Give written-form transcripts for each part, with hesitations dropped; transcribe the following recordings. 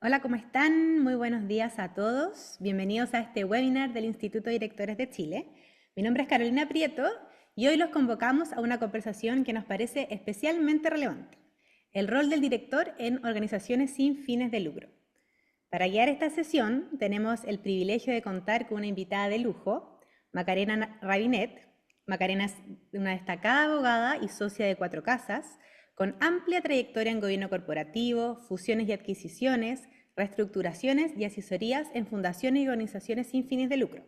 Hola, ¿cómo están? Muy buenos días a todos. Bienvenidos a este webinar del Instituto de Directores de Chile. Mi nombre es Carolina Prieto y hoy los convocamos a una conversación que nos parece especialmente relevante: el rol del director en organizaciones sin fines de lucro. Para guiar esta sesión tenemos el privilegio de contar con una invitada de lujo, Macarena Rabinet. Macarena es una destacada abogada y socia de Cuatro Casas, con amplia trayectoria en gobierno corporativo, fusiones y adquisiciones, reestructuraciones y asesorías en fundaciones y organizaciones sin fines de lucro.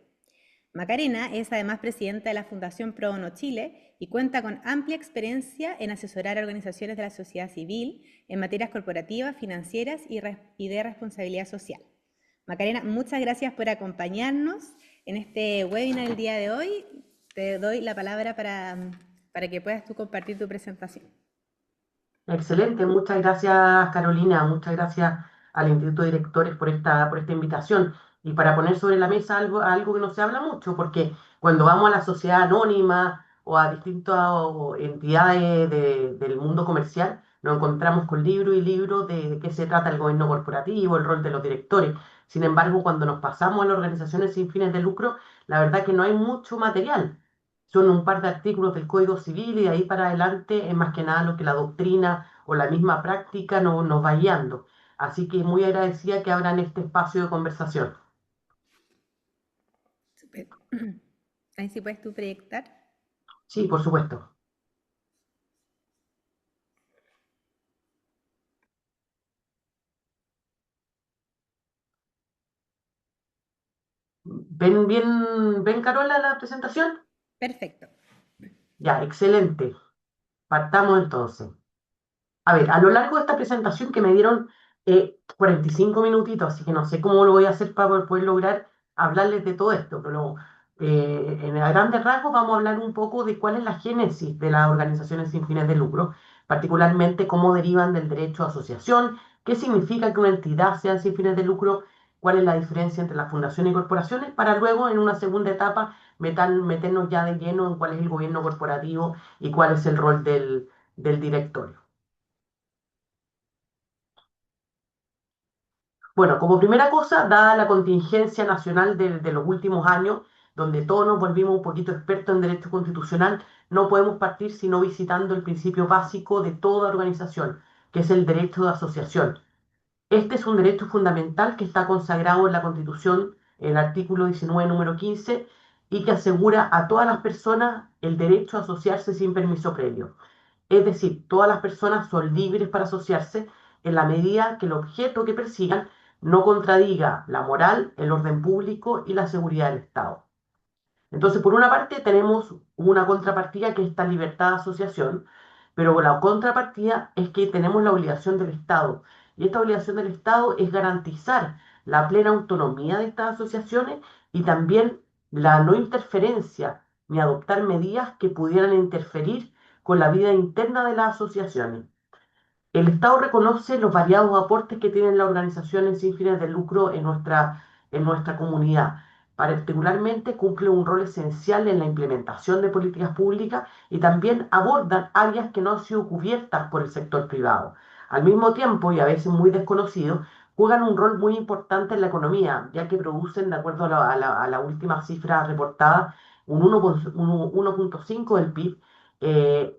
Macarena es además presidenta de la Fundación Pro Bono Chile y cuenta con amplia experiencia en asesorar a organizaciones de la sociedad civil en materias corporativas, financieras y de responsabilidad social. Macarena, muchas gracias por acompañarnos en este webinar el día de hoy. Te doy la palabra para que puedas tú compartir tu presentación. Excelente, muchas gracias Carolina, muchas gracias al Instituto de Directores por esta invitación y para poner sobre la mesa algo que no se habla mucho, porque cuando vamos a la sociedad anónima o a distintas entidades del mundo comercial, nos encontramos con libros y libros de qué se trata el gobierno corporativo, el rol de los directores. Sin embargo, cuando nos pasamos a las organizaciones sin fines de lucro, la verdad que no hay mucho material. Son un par de artículos del Código Civil y de ahí para adelante es más que nada lo que la doctrina o la misma práctica nos va guiando. Así que muy agradecida que abran este espacio de conversación. Super. Ahí sí puedes tú proyectar. Sí, por supuesto. ¿Ven, Carola, la presentación? Perfecto. Ya, excelente. Partamos entonces. A ver, a lo largo de esta presentación que me dieron 45 minutitos, así que no sé cómo lo voy a hacer para poder lograr hablarles de todo esto, pero a grandes rasgos vamos a hablar un poco de cuál es la génesis de las organizaciones sin fines de lucro, particularmente cómo derivan del derecho a asociación, qué significa que una entidad sea sin fines de lucro, cuál es la diferencia entre las fundaciones y corporaciones, para luego en una segunda etapa meternos ya de lleno en cuál es el gobierno corporativo y cuál es el rol del directorio. Bueno, como primera cosa, dada la contingencia nacional de los últimos años, donde todos nos volvimos un poquito expertos en derecho constitucional, no podemos partir sino visitando el principio básico de toda organización, que es el derecho de asociación. Este es un derecho fundamental que está consagrado en la Constitución, en el artículo 19, número 15, y que asegura a todas las personas el derecho a asociarse sin permiso previo. Es decir, todas las personas son libres para asociarse en la medida que el objeto que persigan no contradiga la moral, el orden público y la seguridad del Estado. Entonces, por una parte, tenemos una contrapartida que es esta libertad de asociación, pero la contrapartida es que tenemos la obligación del Estado. Y esta obligación del Estado es garantizar la plena autonomía de estas asociaciones y también la no interferencia ni adoptar medidas que pudieran interferir con la vida interna de las asociaciones. El Estado reconoce los variados aportes que tienen las organizaciones sin fines de lucro en nuestra comunidad. Particularmente cumple un rol esencial en la implementación de políticas públicas y también abordan áreas que no han sido cubiertas por el sector privado. Al mismo tiempo, y a veces muy desconocidos, juegan un rol muy importante en la economía, ya que producen, de acuerdo a la última cifra reportada, un 1,5 del PIB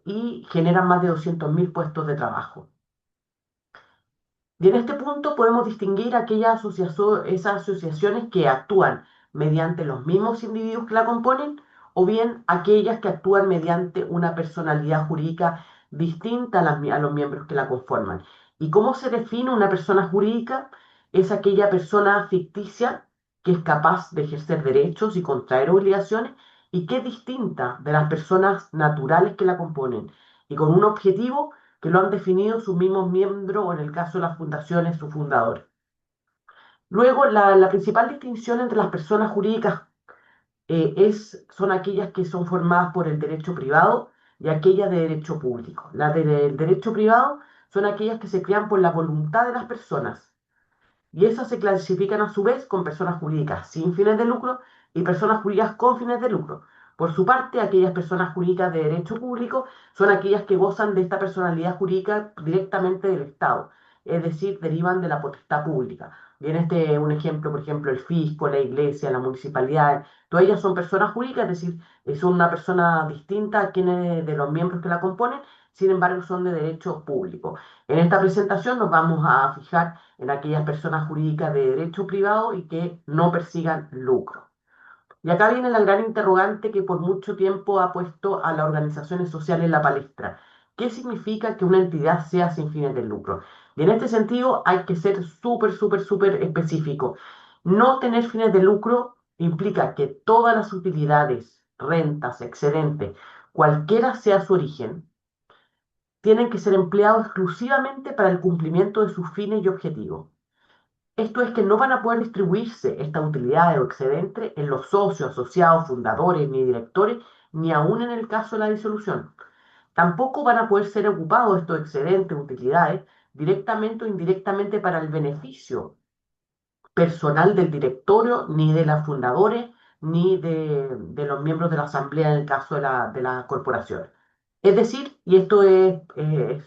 y generan más de 200.000 puestos de trabajo. Y en este punto podemos distinguir esas asociaciones que actúan mediante los mismos individuos que la componen o bien aquellas que actúan mediante una personalidad jurídica distinta a los miembros que la conforman. ¿Y cómo se define una persona jurídica? Es aquella persona ficticia que es capaz de ejercer derechos y contraer obligaciones y que es distinta de las personas naturales que la componen y con un objetivo que lo han definido sus mismos miembros o en el caso de las fundaciones, su fundador. Luego, la principal distinción entre las personas jurídicas son aquellas que son formadas por el derecho privado y aquellas de derecho público. Las del derecho privado son aquellas que se crean por la voluntad de las personas y esas se clasifican a su vez con personas jurídicas sin fines de lucro y personas jurídicas con fines de lucro. Por su parte, aquellas personas jurídicas de derecho público son aquellas que gozan de esta personalidad jurídica directamente del Estado. es decir, derivan de la potestad pública. Bien, este es un ejemplo, por ejemplo, el fisco, la iglesia, la municipalidad, todas ellas son personas jurídicas, es decir, son una persona distinta a quienes de los miembros que la componen, sin embargo, son de derecho público. En esta presentación nos vamos a fijar en aquellas personas jurídicas de derecho privado y que no persigan lucro. Y acá viene la gran interrogante que por mucho tiempo ha puesto a las organizaciones sociales en la palestra. ¿Qué significa que una entidad sea sin fines de lucro? Y en este sentido hay que ser súper, súper, súper específico. No tener fines de lucro implica que todas las utilidades, rentas, excedentes, cualquiera sea su origen, tienen que ser empleados exclusivamente para el cumplimiento de sus fines y objetivos. Esto es que no van a poder distribuirse estas utilidades o excedentes en los socios, asociados, fundadores, ni directores, ni aún en el caso de la disolución. Tampoco van a poder ser ocupados estos excedentes, utilidades, directamente o indirectamente para el beneficio personal del directorio, ni de los fundadores, ni de los miembros de la asamblea en el caso de la corporación. Es decir, y esto es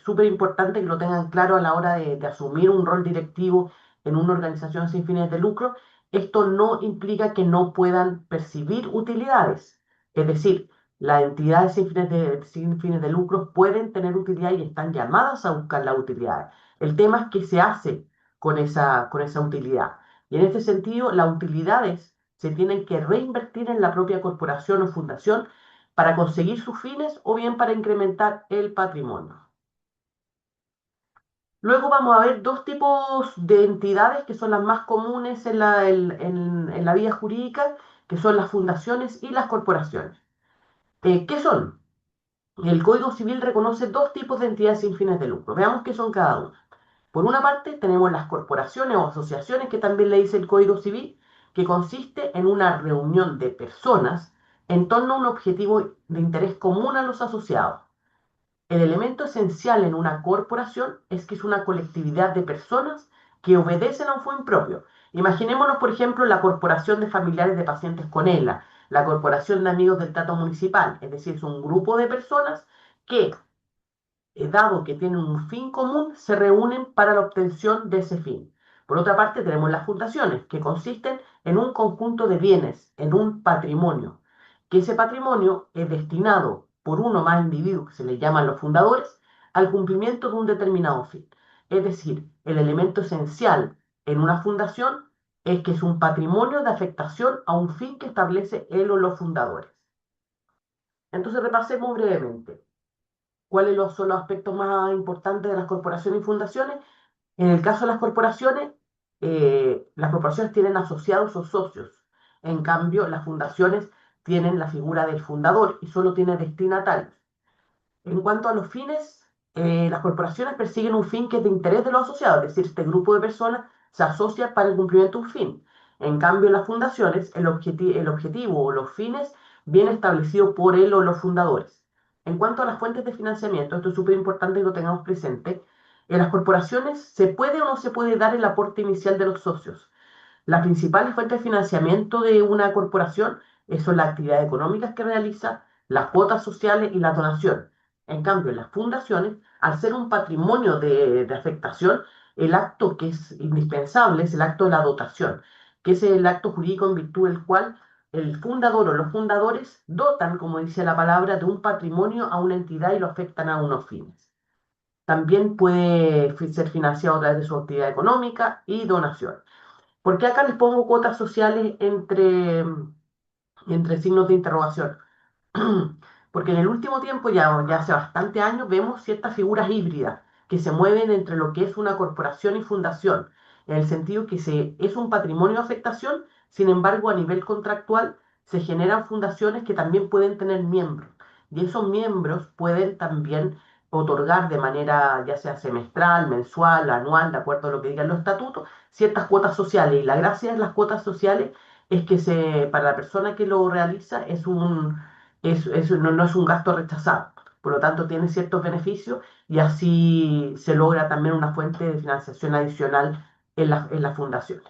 súper importante que lo tengan claro a la hora de asumir un rol directivo en una organización sin fines de lucro, esto no implica que no puedan percibir utilidades. Es decir, las entidades sin fines de lucro pueden tener utilidades y están llamadas a buscar la utilidad. El tema es qué se hace con esa utilidad. Y en este sentido, las utilidades se tienen que reinvertir en la propia corporación o fundación para conseguir sus fines o bien para incrementar el patrimonio. Luego vamos a ver dos tipos de entidades que son las más comunes en la vida jurídica, que son las fundaciones y las corporaciones. ¿Qué son? El Código Civil reconoce dos tipos de entidades sin fines de lucro. Veamos qué son cada una. Por una parte, tenemos las corporaciones o asociaciones, que también le dice el Código Civil, que consiste en una reunión de personas en torno a un objetivo de interés común a los asociados. El elemento esencial en una corporación es que es una colectividad de personas que obedecen a un fin propio. Imaginémonos, por ejemplo, la corporación de familiares de pacientes con ELA, la corporación de amigos del trato municipal, es decir, es un grupo de personas que dado que tienen un fin común, se reúnen para la obtención de ese fin. Por otra parte, tenemos las fundaciones, que consisten en un conjunto de bienes, en un patrimonio, que ese patrimonio es destinado por uno o más individuos, que se les llaman los fundadores, al cumplimiento de un determinado fin. Es decir, el elemento esencial en una fundación es que es un patrimonio de afectación a un fin que establece él o los fundadores. Entonces, repasemos brevemente son los aspectos más importantes de las corporaciones y fundaciones. En el caso de las corporaciones tienen asociados o socios. En cambio, las fundaciones tienen la figura del fundador y solo tiene destinatarios. En cuanto a los fines, las corporaciones persiguen un fin que es de interés de los asociados, es decir, este grupo de personas se asocia para el cumplimiento de un fin. En cambio, en las fundaciones, el objetivo o los fines vienen establecidos por él o los fundadores. En cuanto a las fuentes de financiamiento, esto es súper importante que lo tengamos presente, en las corporaciones se puede o no se puede dar el aporte inicial de los socios. Las principales fuentes de financiamiento de una corporación son las actividades económicas que realiza, las cuotas sociales y la donación. En cambio, en las fundaciones, al ser un patrimonio de afectación, el acto que es indispensable es el acto de la dotación, que es el acto jurídico en virtud del cual el fundador o los fundadores dotan, como dice la palabra, de un patrimonio a una entidad y lo afectan a unos fines. También puede ser financiado a través de su actividad económica y donación. ¿Por qué acá les pongo cuotas sociales entre signos de interrogación? Porque en el último tiempo, ya hace bastante años, vemos ciertas figuras híbridas que se mueven entre lo que es una corporación y fundación, en el sentido que es un patrimonio de afectación, sin embargo, a nivel contractual se generan fundaciones que también pueden tener miembros, y esos miembros pueden también otorgar de manera ya sea semestral, mensual, anual, de acuerdo a lo que digan los estatutos, ciertas cuotas sociales. Y la gracia de las cuotas sociales es que para la persona que lo realiza no es un gasto rechazado, por lo tanto tiene ciertos beneficios y así se logra también una fuente de financiación adicional en las fundaciones.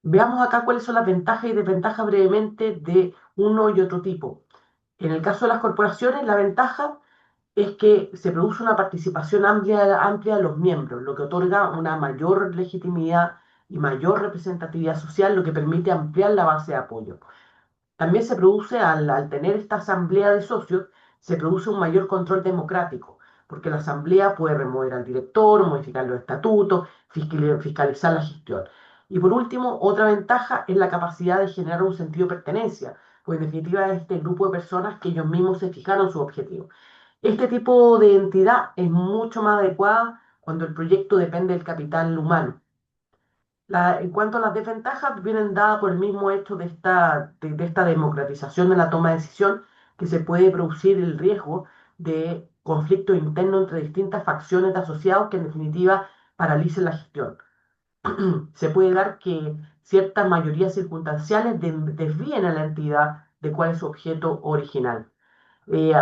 Veamos acá cuáles son las ventajas y desventajas brevemente de uno y otro tipo. En el caso de las corporaciones, la ventaja es que se produce una participación amplia de los miembros, lo que otorga una mayor legitimidad y mayor representatividad social, lo que permite ampliar la base de apoyo. También se produce, al tener esta asamblea de socios, se produce un mayor control democrático, porque la asamblea puede remover al director, modificar los estatutos, fiscalizar la gestión. Y por último, otra ventaja es la capacidad de generar un sentido de pertenencia, pues en definitiva es este grupo de personas que ellos mismos se fijaron su objetivo. Este tipo de entidad es mucho más adecuada cuando el proyecto depende del capital humano. En cuanto a las desventajas, vienen dadas por el mismo hecho de esta democratización de la toma de decisión, que se puede producir el riesgo de conflicto interno entre distintas facciones de asociados que en definitiva paralicen la gestión. Se puede dar que ciertas mayorías circunstanciales desvíen a la entidad de cuál es su objeto original.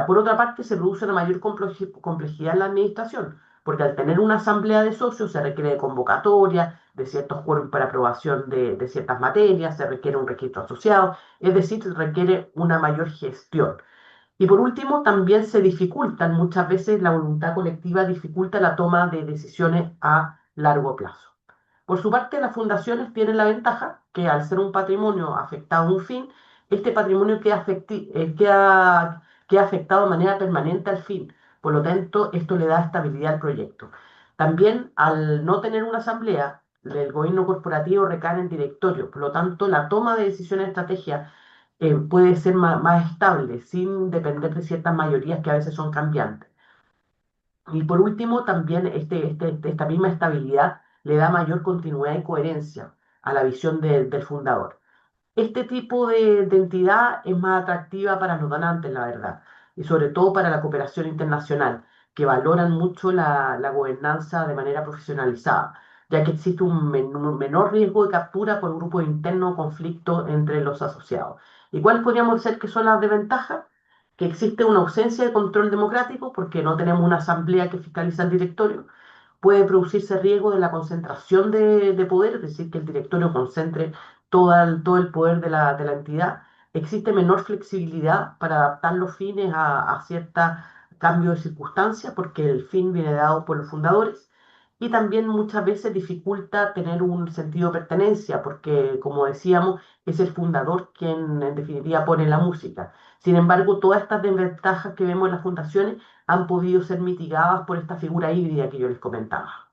Por otra parte, se produce una mayor complejidad en la administración, porque al tener una asamblea de socios se requiere de convocatoria, de ciertos quórum para aprobación de ciertas materias, se requiere un registro asociado, es decir, se requiere una mayor gestión. Y por último, también se dificultan, muchas veces la voluntad colectiva dificulta la toma de decisiones a largo plazo. Por su parte, las fundaciones tienen la ventaja que al ser un patrimonio afectado a un fin, este patrimonio queda afectado de manera permanente al fin. Por lo tanto, esto le da estabilidad al proyecto. También, al no tener una asamblea, el gobierno corporativo recae en el directorio. Por lo tanto, la toma de decisiones de estrategia puede ser más estable, sin depender de ciertas mayorías que a veces son cambiantes. Y por último, también esta misma estabilidad le da mayor continuidad y coherencia a la visión del fundador. Este tipo de entidad es más atractiva para los donantes, la verdad, y sobre todo para la cooperación internacional, que valoran mucho la gobernanza de manera profesionalizada, ya que existe un menor riesgo de captura por un grupo interno o conflicto entre los asociados. ¿Y cuáles podríamos decir que son las desventajas? Que existe una ausencia de control democrático porque no tenemos una asamblea que fiscaliza el directorio. Puede producirse riesgo de la concentración de poder, es decir, que el directorio concentre todo el poder de la entidad. Existe menor flexibilidad para adaptar los fines a ciertos cambios de circunstancias porque el fin viene dado por los fundadores. Y también muchas veces dificulta tener un sentido de pertenencia porque, como decíamos, es el fundador quien en definitiva pone la música. Sin embargo, todas estas desventajas que vemos en las fundaciones han podido ser mitigadas por esta figura híbrida que yo les comentaba.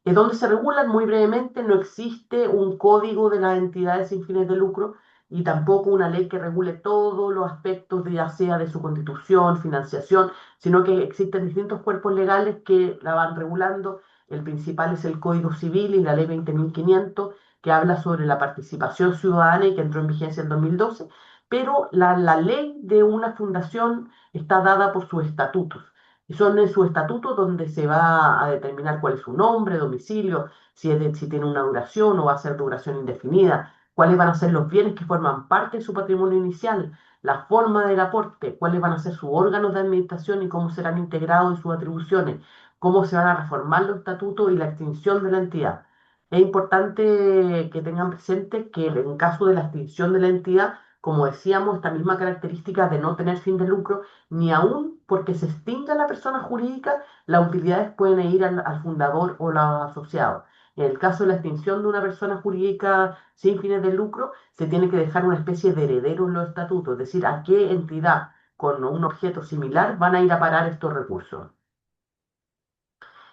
Donde se regulan muy brevemente, no existe un código de las entidades sin fines de lucro y tampoco una ley que regule todos los aspectos, ya sea de su constitución, financiación, sino que existen distintos cuerpos legales que la van regulando. El principal es el Código Civil y la Ley 20.500, que habla sobre la participación ciudadana y que entró en vigencia en 2012, pero la ley de una fundación está dada por sus estatutos. Y son en su estatuto donde se va a determinar cuál es su nombre, domicilio, si tiene una duración o va a ser duración indefinida, cuáles van a ser los bienes que forman parte de su patrimonio inicial, la forma del aporte, cuáles van a ser sus órganos de administración y cómo serán integrados en sus atribuciones, cómo se van a reformar los estatutos y la extinción de la entidad. Es importante que tengan presente que en caso de la extinción de la entidad, como decíamos, esta misma característica de no tener fin de lucro, ni aún porque se extinga la persona jurídica, las utilidades pueden ir al fundador o los asociados. En el caso de la extinción de una persona jurídica sin fines de lucro, se tiene que dejar una especie de heredero en los estatutos, es decir, a qué entidad con un objeto similar van a ir a parar estos recursos.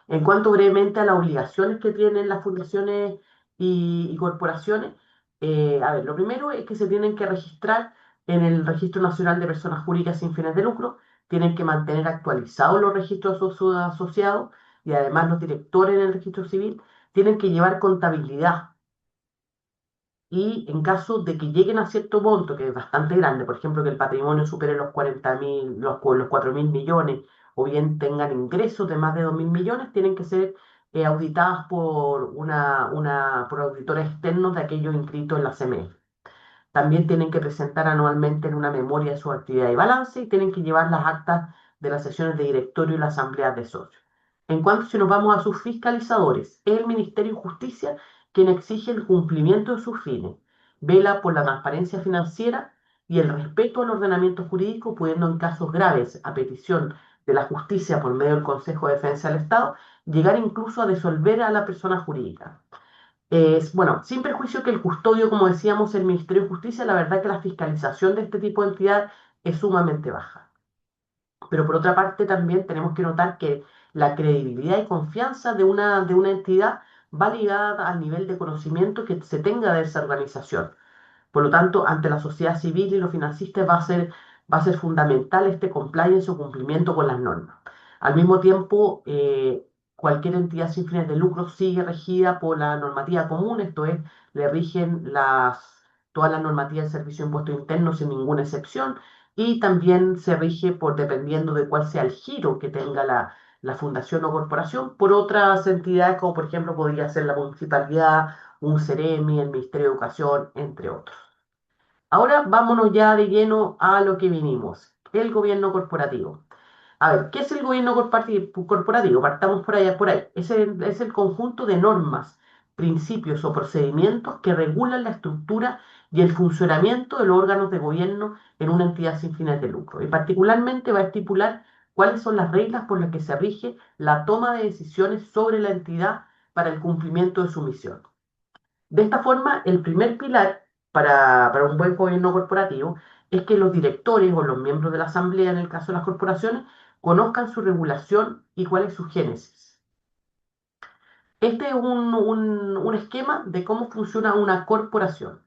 En cuanto brevemente a las obligaciones que tienen las fundaciones y corporaciones, a ver, lo primero es que se tienen que registrar en el Registro Nacional de Personas Jurídicas sin fines de lucro, tienen que mantener actualizados los registros asociados y además los directores en el registro civil tienen que llevar contabilidad y en caso de que lleguen a cierto monto, que es bastante grande, por ejemplo, que el patrimonio supere los 40.000, los 4.000 millones, o bien tengan ingresos de más de 2.000 millones, tienen que ser auditadas por auditores externos de aquellos inscritos en la CMF. También tienen que presentar anualmente en una memoria de su actividad y balance y tienen que llevar las actas de las sesiones de directorio y las asambleas de socios. En cuanto si nos vamos a sus fiscalizadores, es el Ministerio de Justicia quien exige el cumplimiento de sus fines, vela por la transparencia financiera y el respeto al ordenamiento jurídico, pudiendo en casos graves, a petición de la justicia por medio del Consejo de Defensa del Estado, llegar incluso a disolver a la persona jurídica. Bueno, sin perjuicio que el custodio, como decíamos, el Ministerio de Justicia, la verdad que la fiscalización de este tipo de entidad es sumamente baja. Pero por otra parte también tenemos que notar que la credibilidad y confianza de una entidad va ligada al nivel de conocimiento que se tenga de esa organización. Por lo tanto, ante la sociedad civil y los financistas va a ser fundamental este compliance o cumplimiento con las normas. Al mismo tiempo, cualquier entidad sin fines de lucro sigue regida por la normativa común, esto es, le rigen todas las normativas del Servicio de Impuestos Internos sin ninguna excepción, y también se rige por, dependiendo de cuál sea el giro que tenga la fundación o corporación, por otras entidades como por ejemplo podría ser la municipalidad, un CEREMI, el Ministerio de Educación, entre otros. Ahora vámonos ya de lleno a lo que vinimos, el gobierno corporativo. A ver, ¿qué es el gobierno corporativo? Partamos por allá, por ahí. Es el conjunto de normas, principios o procedimientos que regulan la estructura y el funcionamiento de los órganos de gobierno en una entidad sin fines de lucro. Y particularmente va a estipular cuáles son las reglas por las que se rige la toma de decisiones sobre la entidad para el cumplimiento de su misión. De esta forma, el primer pilar para un buen gobierno corporativo es que los directores o los miembros de la asamblea, en el caso de las corporaciones, conozcan su regulación y cuál es su génesis. Este es un esquema de cómo funciona una corporación.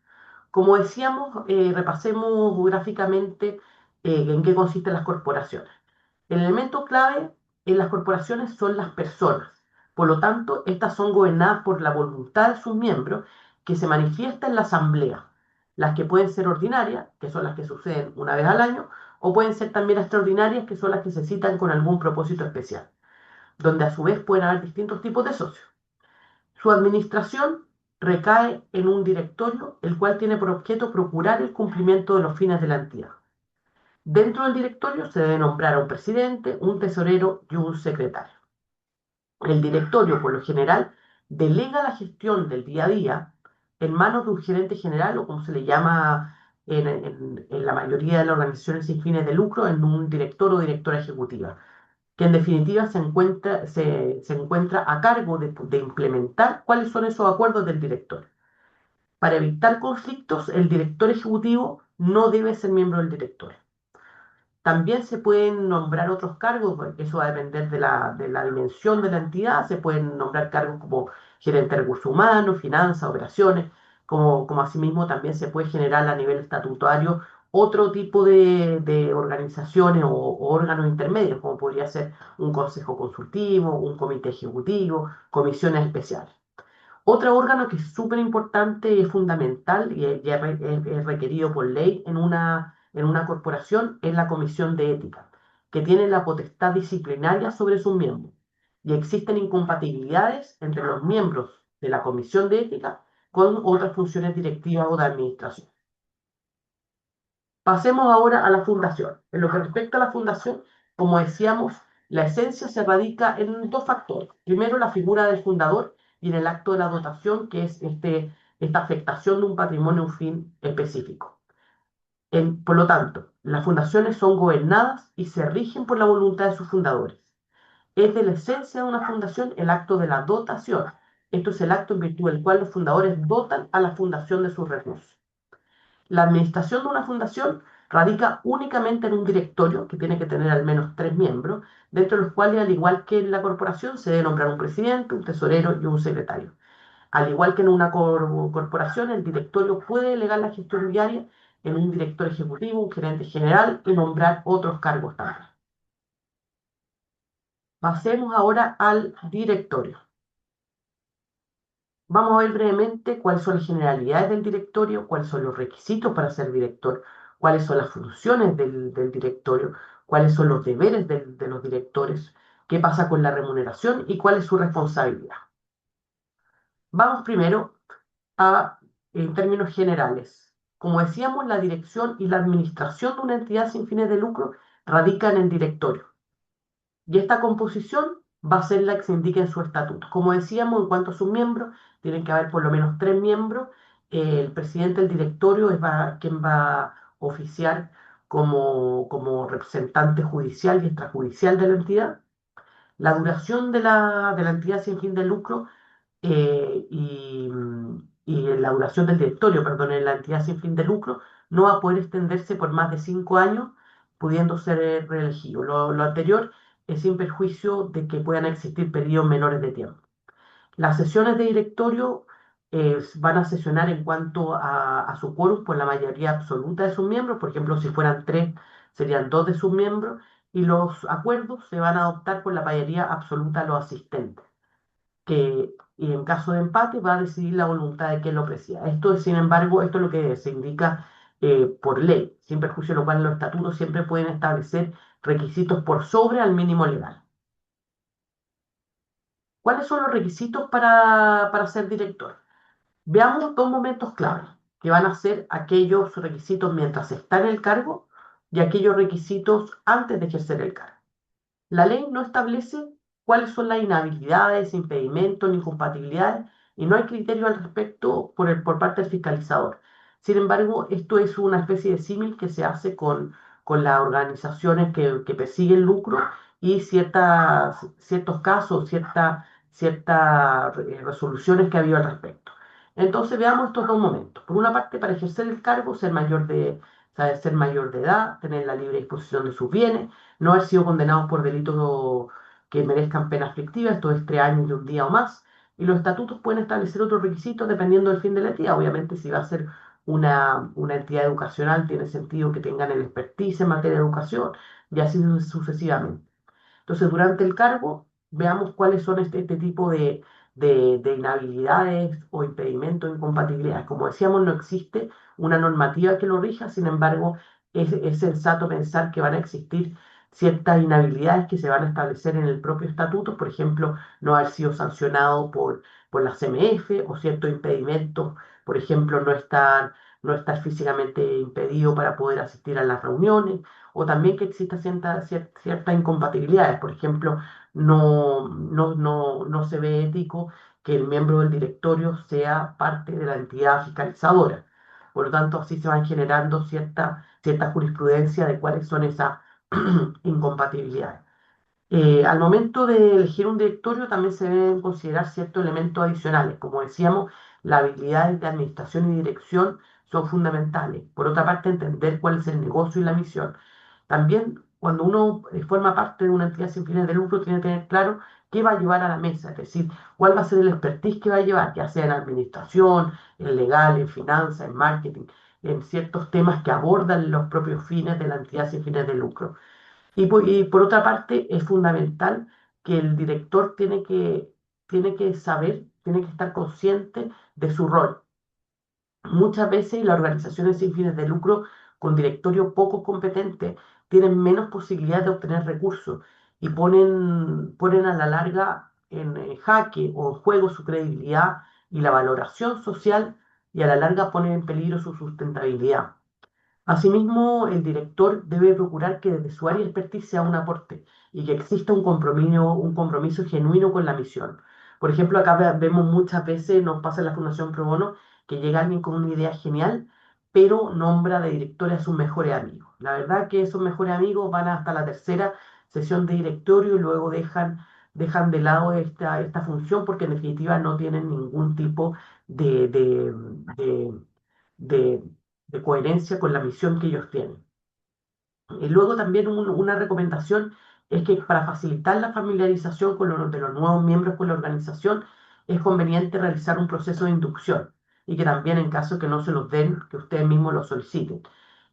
Como decíamos, repasemos gráficamente en qué consisten las corporaciones. El elemento clave en las corporaciones son las personas. Por lo tanto, estas son gobernadas por la voluntad de sus miembros que se manifiesta en la asamblea. Las que pueden ser ordinarias, que son las que suceden una vez al año, o pueden ser también extraordinarias, que son las que se citan con algún propósito especial, donde a su vez pueden haber distintos tipos de socios. Su administración recae en un directorio, el cual tiene por objeto procurar el cumplimiento de los fines de la entidad. Dentro del directorio se debe nombrar a un presidente, un tesorero y un secretario. El directorio, por lo general, delega la gestión del día a día en manos de un gerente general o como se le llama en la mayoría de las organizaciones sin fines de lucro, en un director o directora ejecutiva, que en definitiva se encuentra a cargo de implementar cuáles son esos acuerdos del director. Para evitar conflictos, el director ejecutivo no debe ser miembro del directorio. También se pueden nombrar otros cargos, porque eso va a depender de la dimensión de la entidad. Se pueden nombrar cargos como gerente de recursos humanos, finanzas, operaciones, como asimismo también se puede generar a nivel estatutario otro tipo de organizaciones o órganos intermedios, como podría ser un consejo consultivo, un comité ejecutivo, comisiones especiales. Otro órgano que es súper importante y es fundamental y es requerido por ley en una corporación es la Comisión de Ética, que tiene la potestad disciplinaria sobre sus miembros. Y existen incompatibilidades entre los miembros de la Comisión de Ética con otras funciones directivas o de administración. Pasemos ahora a la fundación. En lo que respecta a la fundación, como decíamos, la esencia se radica en dos factores. Primero, la figura del fundador y en el acto de la dotación, que es esta afectación de un patrimonio a un fin específico. Por lo tanto, las fundaciones son gobernadas y se rigen por la voluntad de sus fundadores. Es de la esencia de una fundación el acto de la dotación. Esto es el acto en virtud del cual los fundadores dotan a la fundación de sus recursos. La administración de una fundación radica únicamente en un directorio que tiene que tener al menos 3 miembros, dentro de los cuales, al igual que en la corporación, se debe nombrar un presidente, un tesorero y un secretario. Al igual que en una corporación, el directorio puede delegar la gestión diaria en un director ejecutivo, un gerente general y nombrar otros cargos también. Pasemos ahora al directorio. Vamos a ver brevemente cuáles son las generalidades del directorio, cuáles son los requisitos para ser director, cuáles son las funciones del directorio, cuáles son los deberes de los directores, qué pasa con la remuneración y cuál es su responsabilidad. Vamos primero en términos generales. Como decíamos, la dirección y la administración de una entidad sin fines de lucro radica en el directorio. Y esta composición va a ser la que se indique en su estatuto. Como decíamos, en cuanto a sus miembros, tienen que haber por lo menos 3 miembros. El presidente del directorio es quien va a oficiar como representante judicial y extrajudicial de la entidad. La duración de la entidad sin fin de lucro y la duración del directorio, perdón, en la entidad sin fin de lucro no va a poder extenderse por más de 5 años, pudiendo ser reelegido. Lo anterior es sin perjuicio de que puedan existir periodos menores de tiempo. Las sesiones de directorio van a sesionar en cuanto a su quórum por la mayoría absoluta de sus miembros. Por ejemplo, si fueran tres, serían dos de sus miembros. Y los acuerdos se van a adoptar por la mayoría absoluta de los asistentes, y en caso de empate va a decidir la voluntad de quien lo presida. Esto, sin embargo, esto es lo que se indica por ley, sin perjuicio de lo cual los estatutos siempre pueden establecer requisitos por sobre al mínimo legal. ¿Cuáles son los requisitos para ser director? Veamos dos momentos clave, que van a ser aquellos requisitos mientras está en el cargo y aquellos requisitos antes de ejercer el cargo. La ley no establece cuáles son las inhabilidades, impedimentos ni incompatibilidades y no hay criterio al respecto por parte del fiscalizador. Sin embargo, esto es una especie de símil que se hace con las organizaciones que persiguen lucro y ciertos casos, ciertas resoluciones que ha habido al respecto. Entonces veamos estos dos momentos. Por una parte, para ejercer el cargo, ser mayor de edad, tener la libre disposición de sus bienes, no haber sido condenados por delitos que merezcan pena aflictiva, esto es 3 años y un día o más, y los estatutos pueden establecer otros requisitos dependiendo del fin de la entidad. Obviamente, si va a ser una entidad educacional, tiene sentido que tengan el expertise en materia de educación y así sucesivamente. Entonces, durante el cargo, veamos cuáles son este tipo de inhabilidades o impedimentos, incompatibilidades. Como decíamos, no existe una normativa que lo rija, sin embargo, es sensato pensar que van a existir ciertas inhabilidades que se van a establecer en el propio estatuto, por ejemplo, no haber sido sancionado por la CMF o ciertos impedimentos, por ejemplo, no estar físicamente impedido para poder asistir a las reuniones, o también que exista ciertas incompatibilidades. Por ejemplo, no se ve ético que el miembro del directorio sea parte de la entidad fiscalizadora. Por lo tanto, así se van generando cierta jurisprudencia de cuáles son esas incompatibilidades. Al momento de elegir un directorio también se deben considerar ciertos elementos adicionales. Como decíamos, las habilidades de administración y dirección son fundamentales. Por otra parte, entender cuál es el negocio y la misión. También, cuando uno forma parte de una entidad sin fines de lucro, tiene que tener claro qué va a llevar a la mesa, es decir, cuál va a ser el expertise que va a llevar, ya sea en administración, en legal, en finanzas, en marketing, en ciertos temas que abordan los propios fines de la entidad sin fines de lucro. Y por otra parte, es fundamental que el director tiene que saber, tiene que estar consciente de su rol. Muchas veces las organizaciones sin fines de lucro con directorio poco competente tienen menos posibilidades de obtener recursos y ponen a la larga en jaque o en juego su credibilidad y la valoración social, y a la larga ponen en peligro su sustentabilidad. Asimismo, el director debe procurar que desde su área de expertise sea un aporte y que exista un compromiso genuino con la misión. Por ejemplo, acá vemos muchas veces, nos pasa en la Fundación Pro Bono, que llega alguien con una idea genial, pero nombra de director a sus mejores amigos. La verdad que esos mejores amigos van hasta la tercera sesión de directorio y luego dejan de lado esta función porque en definitiva no tienen ningún tipo de, de, de, de de coherencia con la misión que ellos tienen. Y luego también una recomendación es que para facilitar la familiarización de los nuevos miembros con la organización, es conveniente realizar un proceso de inducción y que también en caso que no se los den, que ustedes mismos lo soliciten.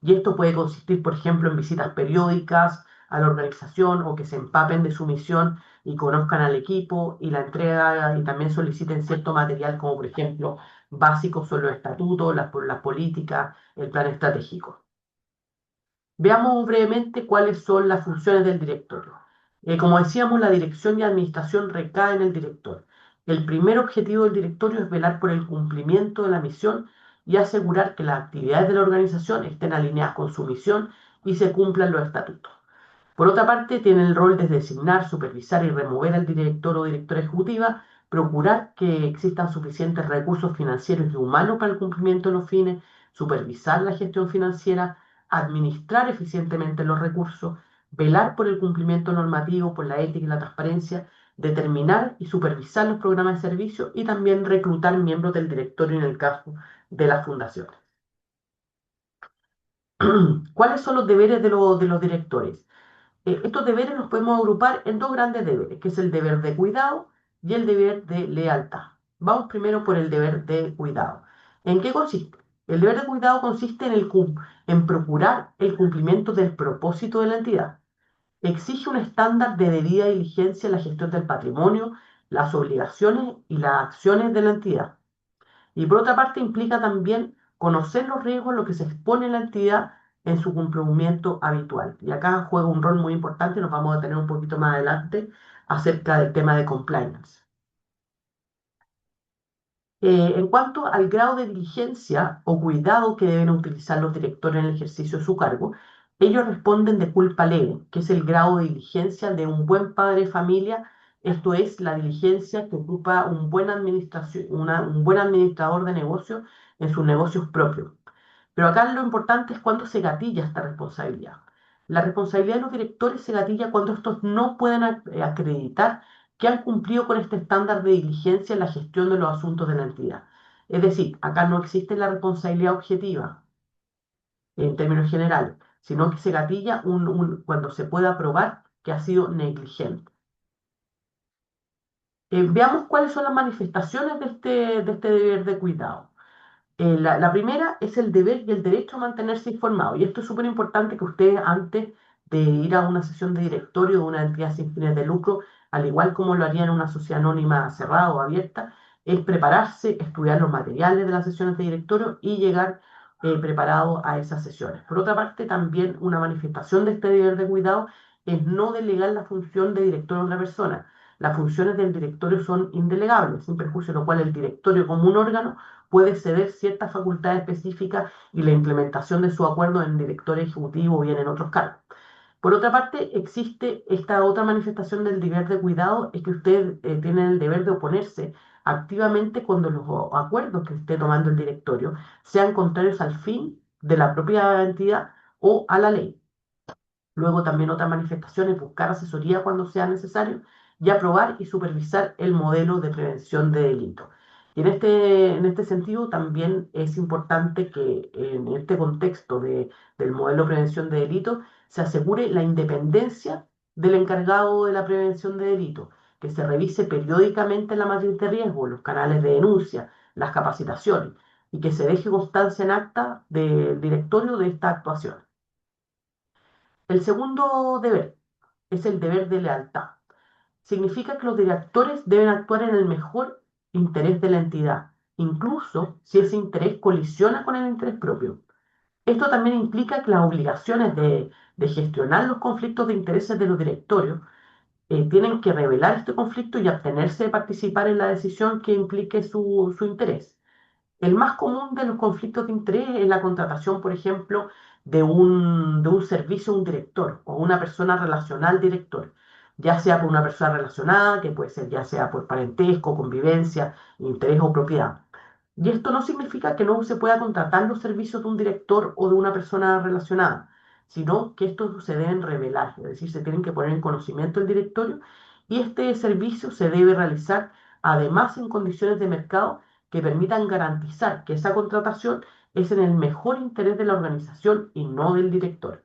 Y esto puede consistir, por ejemplo, en visitas periódicas a la organización o que se empapen de su misión y conozcan al equipo y la entrega y también soliciten cierto material como, por ejemplo, básicos sobre los estatutos, las políticas, el plan estratégico. Veamos brevemente cuáles son las funciones del directorio. Como decíamos, la dirección y administración recae en el director. El primer objetivo del directorio es velar por el cumplimiento de la misión y asegurar que las actividades de la organización estén alineadas con su misión y se cumplan los estatutos. Por otra parte, tiene el rol de designar, supervisar y remover al director o directora ejecutiva, procurar que existan suficientes recursos financieros y humanos para el cumplimiento de los fines, supervisar la gestión financiera, administrar eficientemente los recursos, velar por el cumplimiento normativo, por la ética y la transparencia, determinar y supervisar los programas de servicio y también reclutar miembros del directorio en el caso de las fundaciones. ¿Cuáles son los deberes de los directores? Estos deberes los podemos agrupar en dos grandes deberes, que es el deber de cuidado y el deber de lealtad. Vamos primero por el deber de cuidado. ¿En qué consiste? El deber de cuidado consiste en procurar el cumplimiento del propósito de la entidad. Exige un estándar de debida diligencia en la gestión del patrimonio, las obligaciones y las acciones de la entidad. Y por otra parte implica también conocer los riesgos a los que se expone la entidad en su cumplimiento habitual. Y acá juega un rol muy importante, nos vamos a tener un poquito más adelante acerca del tema de compliance. En cuanto al grado de diligencia o cuidado que deben utilizar los directores en el ejercicio de su cargo, ellos responden de culpa leve, que es el grado de diligencia de un buen padre de familia, esto es la diligencia que ocupa un buen administrador de negocios en sus negocios propios. Pero acá lo importante es cuándo se gatilla esta responsabilidad. La responsabilidad de los directores se gatilla cuando estos no pueden acreditar que han cumplido con este estándar de diligencia en la gestión de los asuntos de la entidad. Es decir, acá no existe la responsabilidad objetiva en términos generales, sino que se gatilla cuando se pueda probar que ha sido negligente. Veamos cuáles son las manifestaciones de este deber de cuidado. La primera es el deber y el derecho a mantenerse informado. Y esto es súper importante que ustedes antes de ir a una sesión de directorio de una entidad sin fines de lucro, al igual como lo harían en una sociedad anónima cerrada o abierta, es prepararse, estudiar los materiales de las sesiones de directorio y llegar preparado a esas sesiones. Por otra parte, también una manifestación de este deber de cuidado es no delegar la función de director a otra persona. Las funciones del directorio son indelegables, sin perjuicio de lo cual el directorio como un órgano puede ceder ciertas facultades específicas y la implementación de su acuerdo en director ejecutivo o bien en otros cargos. Por otra parte, existe esta otra manifestación del deber de cuidado, es que usted tiene el deber de oponerse activamente cuando los acuerdos que esté tomando el directorio sean contrarios al fin de la propia entidad o a la ley. Luego también otras manifestaciones, buscar asesoría cuando sea necesario y aprobar y supervisar el modelo de prevención de delitos. Y en este sentido también es importante que en este contexto del modelo de prevención de delitos se asegure la independencia del encargado de la prevención de delitos, que se revise periódicamente la matriz de riesgo, los canales de denuncia, las capacitaciones y que se deje constancia en acta del directorio de esta actuación. El segundo deber es el deber de lealtad. Significa que los directores deben actuar en el mejor interés de la entidad, incluso si ese interés colisiona con el interés propio. Esto también implica que las obligaciones de gestionar los conflictos de intereses de los directorios tienen que revelar este conflicto y abstenerse de participar en la decisión que implique su interés. El más común de los conflictos de interés es la contratación, por ejemplo, de un servicio a un director o una persona relacionada al director, ya sea por una persona relacionada, que puede ser ya sea por parentesco, convivencia, interés o propiedad. Y esto no significa que no se pueda contratar los servicios de un director o de una persona relacionada, sino que estos se deben revelar, es decir, se tienen que poner en conocimiento del directorio y este servicio se debe realizar además en condiciones de mercado que permitan garantizar que esa contratación es en el mejor interés de la organización y no del director.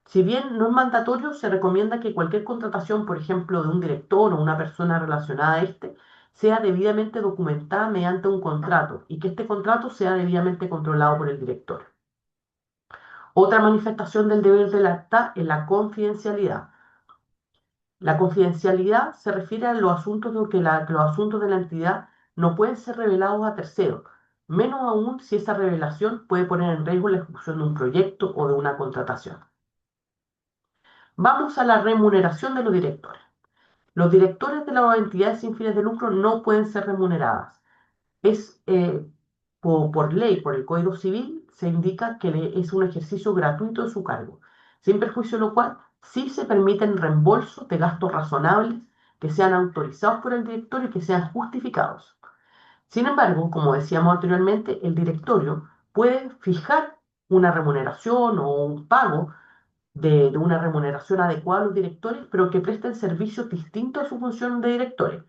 Si bien no es mandatorio, se recomienda que cualquier contratación, por ejemplo, de un director o una persona relacionada a este, sea debidamente documentada mediante un contrato y que este contrato sea debidamente controlado por el director. Otra manifestación del deber del acta es la confidencialidad. La confidencialidad se refiere a los asuntos que los asuntos de la entidad no pueden ser revelados a terceros, menos aún si esa revelación puede poner en riesgo la ejecución de un proyecto o de una contratación. Vamos a la remuneración de los directores. Los directores de las entidades sin fines de lucro no pueden ser remuneradas. Es por ley, por el Código Civil, se indica que es un ejercicio gratuito de su cargo, sin perjuicio de lo cual sí se permiten reembolsos de gastos razonables que sean autorizados por el directorio y que sean justificados. Sin embargo, como decíamos anteriormente, el directorio puede fijar una remuneración o un pago de una remuneración adecuada a los directores, pero que presten servicios distintos a su función de directores.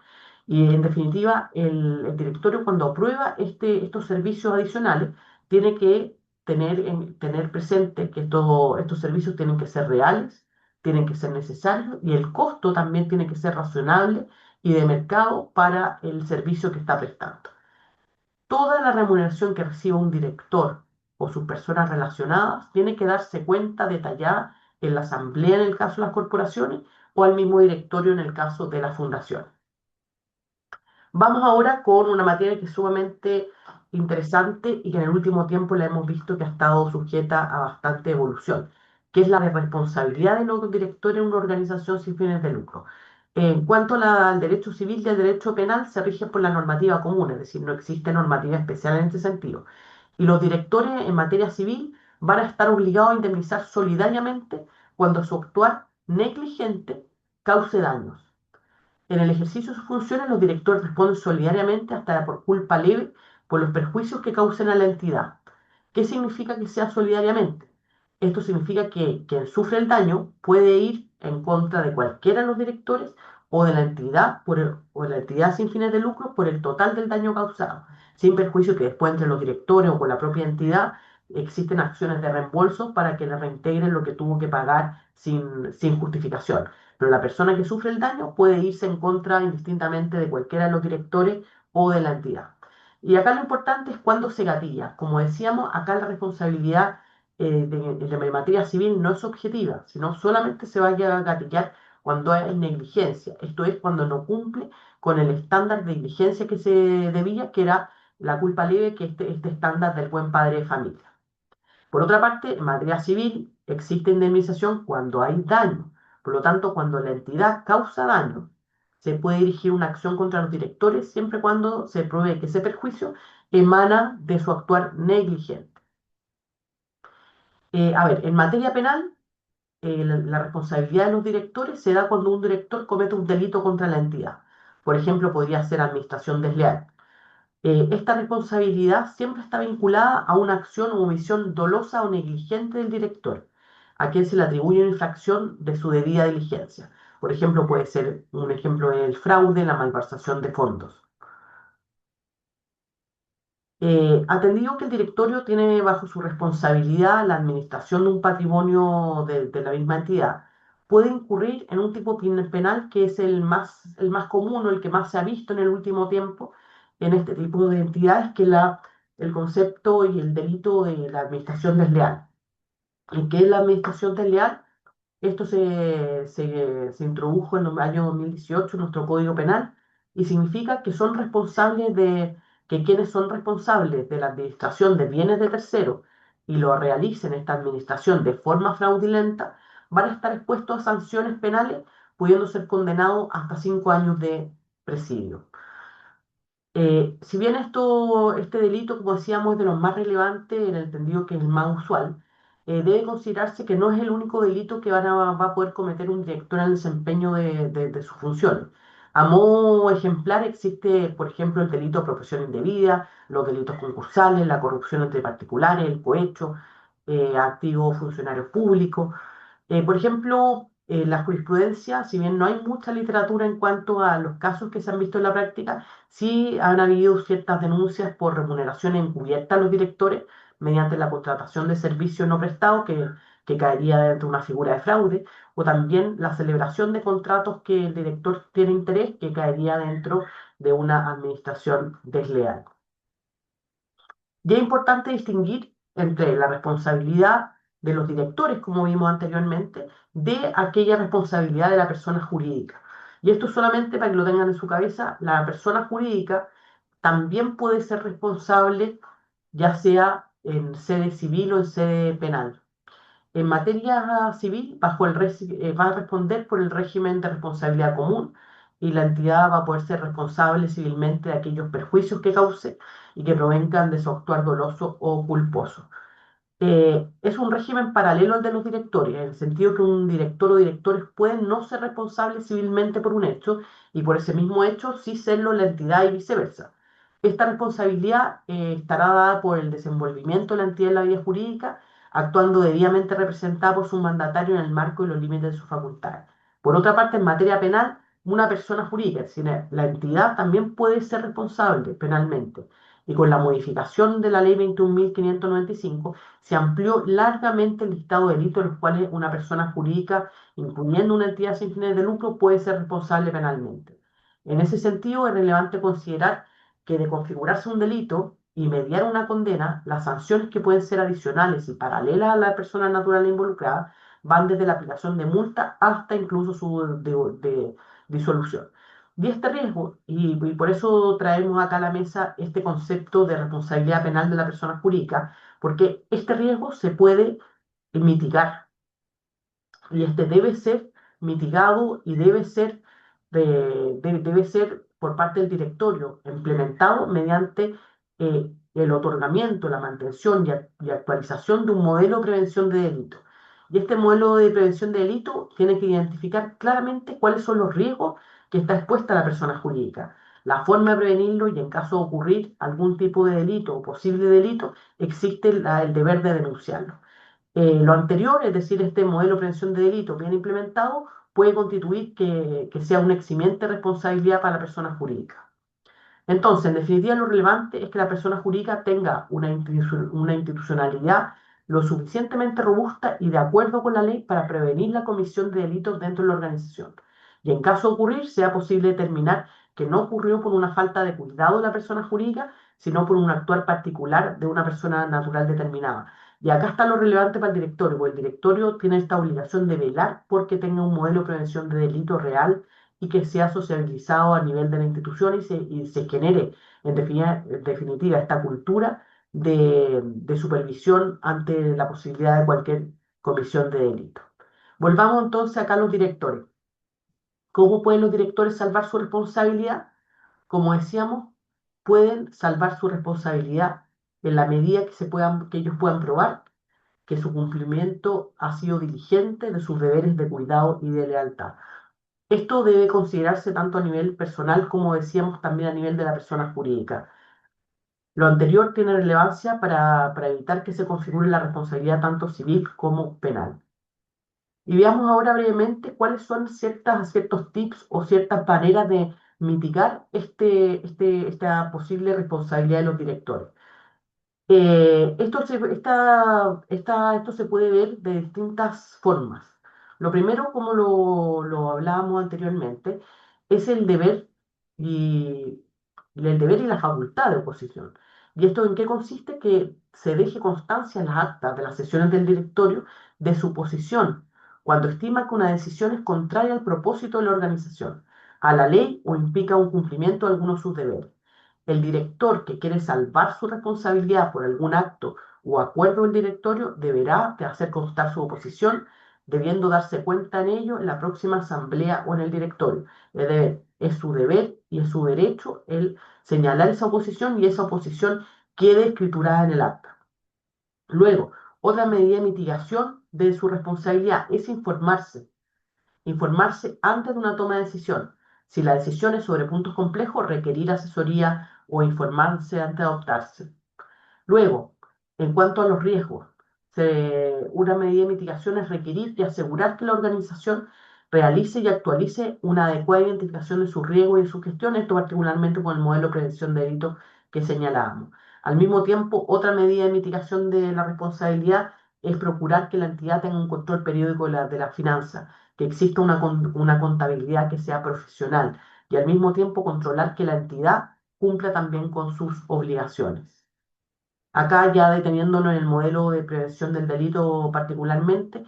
Y en definitiva, el directorio cuando aprueba estos servicios adicionales tiene que tener presente que estos servicios tienen que ser reales, tienen que ser necesarios y el costo también tiene que ser razonable y de mercado para el servicio que está prestando. Toda la remuneración que reciba un director o sus personas relacionadas tiene que darse cuenta detallada en la asamblea en el caso de las corporaciones o al mismo directorio en el caso de la fundación. Vamos ahora con una materia que es sumamente interesante y que en el último tiempo la hemos visto que ha estado sujeta a bastante evolución, que es la de responsabilidad de los directores en una organización sin fines de lucro. En cuanto al derecho civil y al derecho penal, se rige por la normativa común, es decir, no existe normativa especial en este sentido. Y los directores en materia civil van a estar obligados a indemnizar solidariamente cuando su actuar negligente cause daños. En el ejercicio de sus funciones, los directores responden solidariamente hasta por culpa leve por los perjuicios que causen a la entidad. ¿Qué significa que sea solidariamente? Esto significa que quien sufre el daño puede ir en contra de cualquiera de los directores o de la entidad o de la entidad sin fines de lucro por el total del daño causado, sin perjuicio que después entre los directores o con la propia entidad existen acciones de reembolso para que le reintegren lo que tuvo que pagar sin justificación. Pero la persona que sufre el daño puede irse en contra indistintamente de cualquiera de los directores o de la entidad. Y acá lo importante es cuándo se gatilla. Como decíamos, acá la responsabilidad de materia civil no es objetiva, sino solamente se va a gatillar cuando hay negligencia. Esto es cuando no cumple con el estándar de diligencia que se debía, que era la culpa leve, que este estándar del buen padre de familia. Por otra parte, en materia civil existe indemnización cuando hay daño. Por lo tanto, cuando la entidad causa daño, se puede dirigir una acción contra los directores siempre y cuando se pruebe que ese perjuicio emana de su actuar negligente. En materia penal, la responsabilidad de los directores se da cuando un director comete un delito contra la entidad. Por ejemplo, podría ser administración desleal. Esta responsabilidad siempre está vinculada a una acción o omisión dolosa o negligente del director, a quien se le atribuye una infracción de su debida diligencia. Por ejemplo, puede ser un ejemplo el fraude, la malversación de fondos. Atendido que el directorio tiene bajo su responsabilidad la administración de un patrimonio de la misma entidad, puede incurrir en un tipo penal que es el más común o el que más se ha visto en el último tiempo en este tipo de entidades, que es el concepto y el delito de la administración desleal. ¿En qué es la administración desleal? Esto se introdujo en el año 2018 en nuestro Código Penal y significa que que quienes son responsables de la administración de bienes de terceros y lo realicen esta administración de forma fraudulenta, van a estar expuestos a sanciones penales, pudiendo ser condenados hasta 5 años de presidio. Si bien este delito, como decíamos, es de los más relevantes, en el entendido que es el más usual, debe considerarse que no es el único delito que va a poder cometer un director en el desempeño de sus funciones. A modo ejemplar existe, por ejemplo, el delito de apropiación indebida, los delitos concursales, la corrupción entre particulares, el cohecho, activos funcionarios públicos. Por ejemplo, la jurisprudencia, si bien no hay mucha literatura en cuanto a los casos que se han visto en la práctica, sí han habido ciertas denuncias por remuneración encubierta a los directores mediante la contratación de servicios no prestados, que caería dentro de una figura de fraude, o también la celebración de contratos que el director tiene interés, que caería dentro de una administración desleal. Y es importante distinguir entre la responsabilidad de los directores, como vimos anteriormente, de aquella responsabilidad de la persona jurídica. Y esto solamente para que lo tengan en su cabeza, la persona jurídica también puede ser responsable, ya sea en sede civil o en sede penal. En materia civil, va a responder por el régimen de responsabilidad común y la entidad va a poder ser responsable civilmente de aquellos perjuicios que cause y que provengan de su actuar doloso o culposo. Es un régimen paralelo al de los directores, en el sentido que un director o directores pueden no ser responsables civilmente por un hecho y por ese mismo hecho sí serlo la entidad y viceversa. Esta responsabilidad estará dada por el desenvolvimiento de la entidad en la vida jurídica actuando debidamente representada por su mandatario en el marco y los límites de sus facultades. Por otra parte, en materia penal, una persona jurídica, es decir, la entidad también puede ser responsable penalmente. Y con la modificación de la ley 21.595 se amplió largamente el listado de delitos en los cuales una persona jurídica, incluyendo una entidad sin fines de lucro, puede ser responsable penalmente. En ese sentido, es relevante considerar que de configurarse un delito y mediar una condena, las sanciones que pueden ser adicionales y paralelas a la persona natural involucrada van desde la aplicación de multa hasta incluso su disolución. Y este riesgo, y por eso traemos acá a la mesa este concepto de responsabilidad penal de la persona jurídica, porque este riesgo se puede mitigar y este debe ser mitigado y debe ser por parte del directorio implementado mediante el otorgamiento, la mantención y actualización de un modelo de prevención de delito. Y este modelo de prevención de delito tiene que identificar claramente cuáles son los riesgos que está expuesta la persona jurídica, la forma de prevenirlo y en caso de ocurrir algún tipo de delito o posible delito, existe el deber de denunciarlo. Lo anterior, es decir, este modelo de prevención de delitos bien implementado, puede constituir que sea una eximiente responsabilidad para la persona jurídica. Entonces, en definitiva, lo relevante es que la persona jurídica tenga una institucionalidad lo suficientemente robusta y de acuerdo con la ley para prevenir la comisión de delitos dentro de la organización. Y en caso de ocurrir, sea posible determinar que no ocurrió por una falta de cuidado de la persona jurídica, sino por un actuar particular de una persona natural determinada. Y acá está lo relevante para el directorio, porque el directorio tiene esta obligación de velar porque tenga un modelo de prevención de delito real y que sea sociabilizado a nivel de la institución y se genere, en definitiva, esta cultura de supervisión ante la posibilidad de cualquier comisión de delito. Volvamos entonces acá a los directores. ¿Cómo pueden los directores salvar su responsabilidad? Como decíamos, pueden salvar su responsabilidad en la medida que ellos puedan probar que su cumplimiento ha sido diligente de sus deberes de cuidado y de lealtad. Esto debe considerarse tanto a nivel personal como decíamos también a nivel de la persona jurídica. Lo anterior tiene relevancia para evitar que se configure la responsabilidad tanto civil como penal. Y veamos ahora brevemente cuáles son ciertos tips o ciertas maneras de mitigar esta posible responsabilidad de los directores. Esto se puede ver de distintas formas. Lo primero, como lo hablábamos anteriormente, es y, el deber y la facultad de oposición. ¿Y esto en qué consiste? Que se deje constancia en las actas de las sesiones del directorio de su posición, cuando estima que una decisión es contraria al propósito de la organización, a la ley o implica un cumplimiento de alguno de sus deberes. El director que quiere salvar su responsabilidad por algún acto o acuerdo del directorio deberá de hacer constar su oposición, debiendo darse cuenta en ello en la próxima asamblea o en el directorio. Es su deber y es su derecho el señalar esa oposición y esa oposición quede escriturada en el acta. Luego, otra medida de mitigación de su responsabilidad es informarse antes de una toma de decisión. Si la decisión es sobre puntos complejos, requerir asesoría o informarse antes de adoptarse. Luego, en cuanto a los riesgos, una medida de mitigación es requerir y asegurar que la organización realice y actualice una adecuada identificación de sus riesgos y de su gestión, esto particularmente con el modelo de prevención de delitos que señalábamos. Al mismo tiempo, otra medida de mitigación de la responsabilidad es procurar que la entidad tenga un control periódico de la finanza, que exista una contabilidad que sea profesional y al mismo tiempo controlar que la entidad cumpla también con sus obligaciones. Acá ya deteniéndonos en el modelo de prevención del delito particularmente,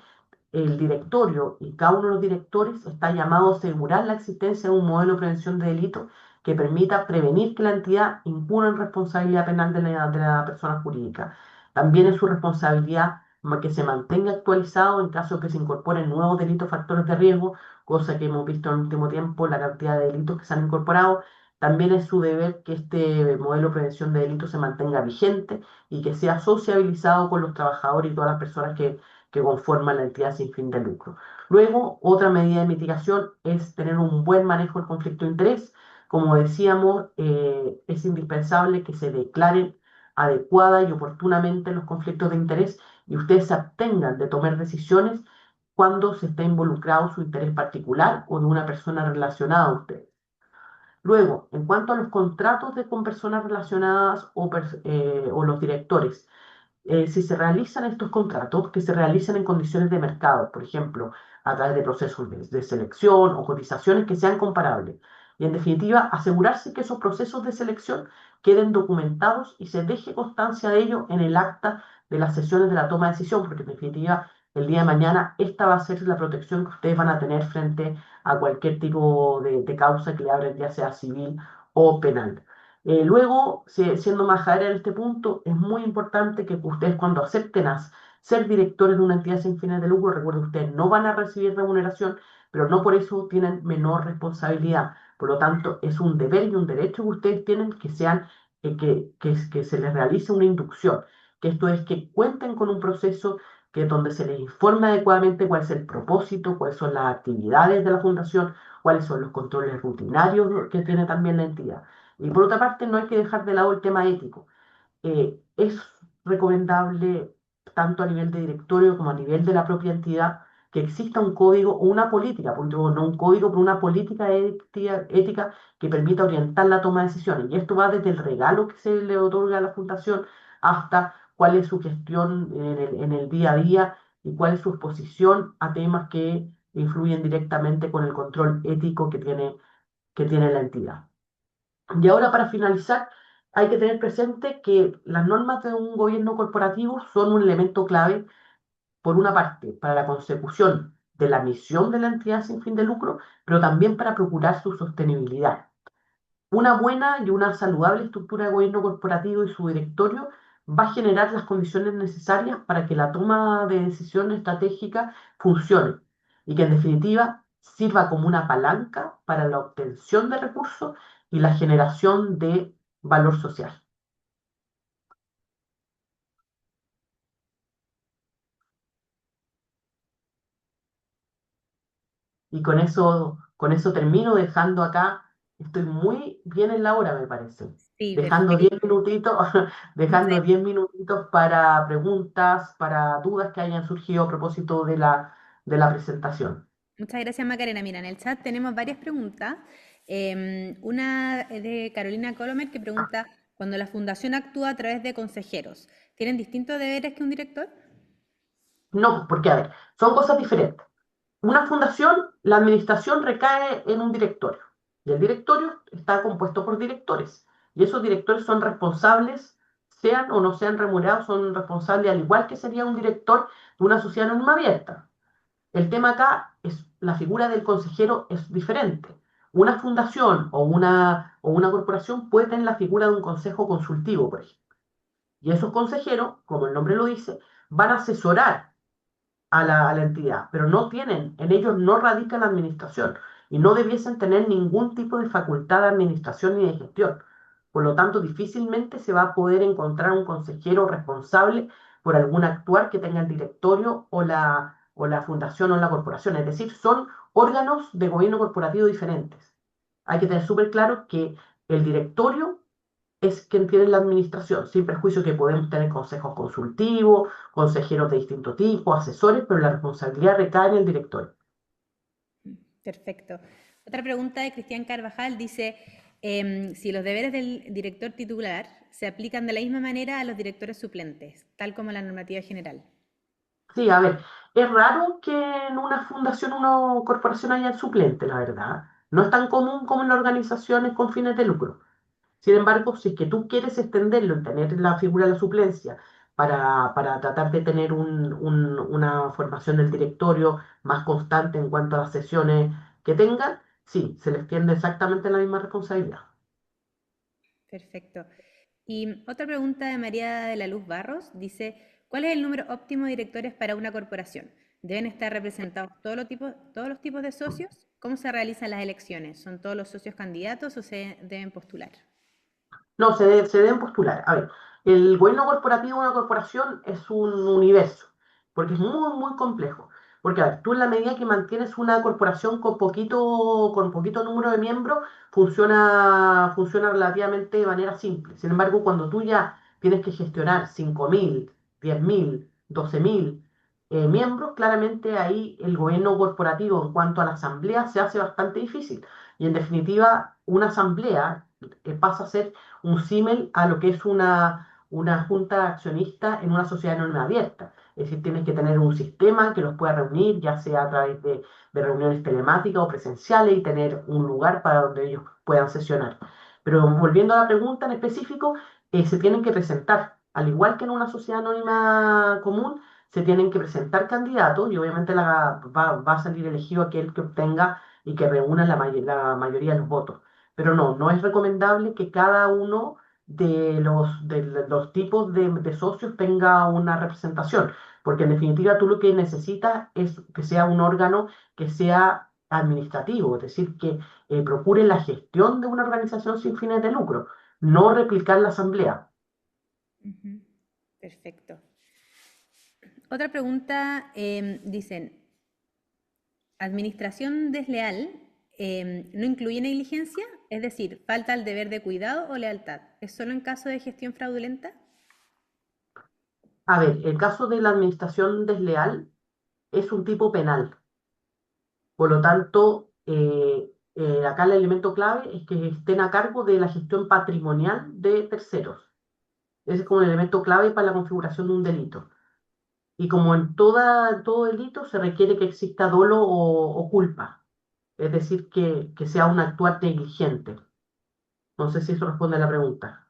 el directorio y cada uno de los directores está llamado a asegurar la existencia de un modelo de prevención de delito que permita prevenir que la entidad incurra en responsabilidad penal de la persona jurídica. También es su responsabilidad que se mantenga actualizado en caso de que se incorporen nuevos delitos, factores de riesgo, cosa que hemos visto en el último tiempo, la cantidad de delitos que se han incorporado. También es su deber que este modelo de prevención de delitos se mantenga vigente y que sea sociabilizado con los trabajadores y todas las personas que conforman la entidad sin fin de lucro. Luego, otra medida de mitigación es tener un buen manejo del conflicto de interés. Como decíamos, es indispensable que se declaren adecuada y oportunamente los conflictos de interés y ustedes se abstengan de tomar decisiones cuando se está involucrado su interés particular o de una persona relacionada a ustedes. Luego, en cuanto a los contratos con personas relacionadas o los directores, si se realizan estos contratos, que se realicen en condiciones de mercado, por ejemplo, a través de procesos de selección o cotizaciones que sean comparables. Y en definitiva, asegurarse que esos procesos de selección queden documentados y se deje constancia de ello en el acta de las sesiones de la toma de decisión, porque en definitiva, el día de mañana esta va a ser la protección que ustedes van a tener frente a cualquier tipo de causa que le abren, ya sea civil o penal. Luego, siendo majadera en este punto, es muy importante que ustedes cuando acepten a ser directores de una entidad sin fines de lucro, recuerden, ustedes no van a recibir remuneración, pero no por eso tienen menor responsabilidad. Por lo tanto, es un deber y un derecho que ustedes tienen que sean, que se les realice una inducción, que esto es que cuenten con un proceso que donde se les informe adecuadamente cuál es el propósito, cuáles son las actividades de la fundación, cuáles son los controles rutinarios que tiene también la entidad. Y por otra parte, no hay que dejar de lado el tema ético. Es recomendable, tanto a nivel de directorio como a nivel de la propia entidad, que exista un código o una política, porque no un código, pero una política ética que permita orientar la toma de decisiones. Y esto va desde el regalo que se le otorga a la fundación hasta cuál es su gestión en el día a día y cuál es su exposición a temas que influyen directamente con el control ético que tiene la entidad. Y ahora, para finalizar, hay que tener presente que las normas de un gobierno corporativo son un elemento clave, por una parte, para la consecución de la misión de la entidad sin fin de lucro, pero también para procurar su sostenibilidad. Una buena y una saludable estructura de gobierno corporativo y su directorio va a generar las condiciones necesarias para que la toma de decisión estratégica funcione y que en definitiva sirva como una palanca para la obtención de recursos y la generación de valor social. Y con eso termino dejando acá, estoy muy bien en la hora, me parece. Sí, Dejando 10 perfecto. minutitos, dejando Muchas, 10 minutitos para preguntas, para dudas que hayan surgido a propósito de la presentación. muchas gracias, Macarena. Mira, en el chat tenemos varias preguntas. Una es de Carolina Colomer que pregunta, cuando la fundación actúa a través de consejeros, ¿tienen distintos deberes que un director? No, porque a ver, son cosas diferentes. Una fundación, la administración recae en un directorio y el directorio está compuesto por directores y esos directores son responsables, sean o no sean remunerados, son responsables al igual que sería un director de una sociedad anónima abierta. El tema acá es la figura del consejero es diferente. Una fundación o una corporación puede tener la figura de un consejo consultivo, por ejemplo. Y esos consejeros, como el nombre lo dice, van a asesorar a la entidad, pero no tienen, en ellos no radica la administración y no debiesen tener ningún tipo de facultad de administración ni de gestión. Por lo tanto, difícilmente se va a poder encontrar un consejero responsable por algún actuar que tenga el directorio o la fundación o la corporación. Es decir, son órganos de gobierno corporativo diferentes. Hay que tener súper claro que el directorio es quien tiene la administración, sin perjuicio que podemos tener consejos consultivos, consejeros de distinto tipo, asesores, pero la responsabilidad recae en el director. Perfecto. Otra pregunta de Cristian Carvajal dice, si los deberes del director titular se aplican de la misma manera a los directores suplentes, tal como la normativa general. Sí, a ver, es raro que en una fundación o una corporación haya suplente, la verdad. No es tan común como en las organizaciones con fines de lucro. Sin embargo, si es que tú quieres extenderlo y tener la figura de la suplencia para tratar de tener una formación del directorio más constante en cuanto a las sesiones que tengan, sí, se les tiende exactamente la misma responsabilidad. Perfecto. Y otra pregunta de María de la Luz Barros dice, ¿cuál es el número óptimo de directores para una corporación? ¿Deben estar representados todos los tipos de socios? ¿Cómo se realizan las elecciones? ¿Son todos los socios candidatos o se deben postular? No, se deben postular. A ver, el gobierno corporativo de una corporación es un universo, porque es muy complejo. Porque, a ver, tú en la medida que mantienes una corporación con poquito número de miembros, funciona relativamente de manera simple. Sin embargo, cuando tú ya tienes que gestionar 5.000, 10.000, 12.000 miembros, claramente ahí el gobierno corporativo en cuanto a la asamblea se hace bastante difícil. Y en definitiva, una asamblea pasa a ser un símil a lo que es una junta accionista en una sociedad anónima abierta. Es decir, tienes que tener un sistema que los pueda reunir, ya sea a través de reuniones telemáticas o presenciales, y tener un lugar para donde ellos puedan sesionar. Pero volviendo a la pregunta en específico, se tienen que presentar, al igual que en una sociedad anónima común, se tienen que presentar candidatos y obviamente va a salir elegido aquel que obtenga y que reúna la mayoría de los votos. Pero no es recomendable que cada uno de los tipos de socios tenga una representación, porque en definitiva tú lo que necesitas es que sea un órgano que sea administrativo, es decir, que procure la gestión de una organización sin fines de lucro, no replicar la asamblea. Ujú. Perfecto. Otra pregunta, dicen, administración desleal no incluye negligencia, es decir, falta al deber de cuidado o lealtad. ¿Es solo en caso de gestión fraudulenta? A ver, el caso de la administración desleal es un tipo penal. Por lo tanto, acá el elemento clave es que estén a cargo de la gestión patrimonial de terceros. Ese es como el elemento clave para la configuración de un delito. Y como en todo delito, se requiere que exista dolo o culpa, es decir, que sea un actuar negligente. No sé si eso responde a la pregunta.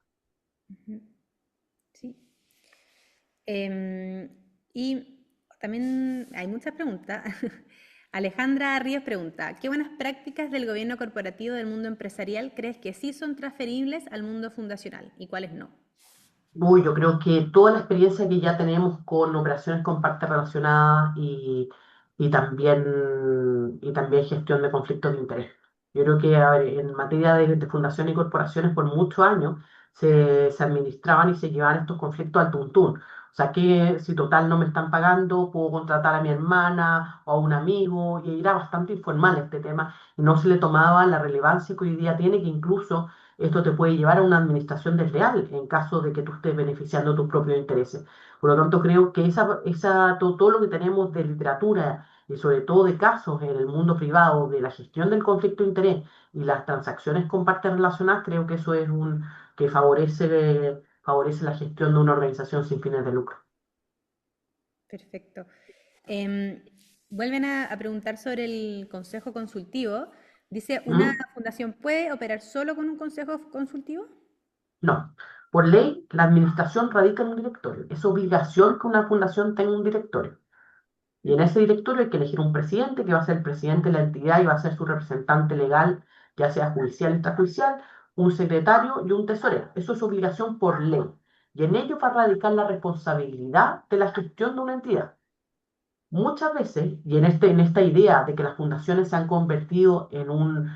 Ujú. Sí. Em, y también hay muchas preguntas. Alejandra Ríos pregunta, ¿qué buenas prácticas del gobierno corporativo del mundo empresarial crees que sí son transferibles al mundo fundacional y cuáles no? Uy, yo creo que toda la experiencia que ya tenemos con operaciones con partes relacionadas y también gestión de conflictos de interés. Yo creo que, a ver, en materia de fundaciones y corporaciones, por muchos años se administraban y se llevaban estos conflictos al tuntún. O sea, que si total no me están pagando, puedo contratar a mi hermana o a un amigo, y era bastante informal este tema, y no se le tomaba la relevancia que hoy día tiene, que incluso esto te puede llevar a una administración desleal en caso de que tú estés beneficiando tus propios intereses. Por lo tanto, creo que todo lo que tenemos de literatura y sobre todo de casos en el mundo privado, de la gestión del conflicto de interés y las transacciones con partes relacionadas, creo que eso es un que favorece la gestión de una organización sin fines de lucro. Perfecto. Em, vuelven a preguntar sobre el consejo consultivo. Dice, ¿una ¿Mm? fundación puede operar solo con un consejo consultivo? No. Por ley, la administración radica en un directorio. Es obligación que una fundación tenga un directorio. Y en Ujú. ese directorio hay que elegir un presidente que va a ser el presidente de la entidad y va a ser su representante legal, ya sea judicial, extrajudicial, un secretario y un tesorero. Eso es obligación por ley. Y en ello va a radicar la responsabilidad de la gestión de una entidad. Muchas veces, y en esta idea de que las fundaciones se han convertido en un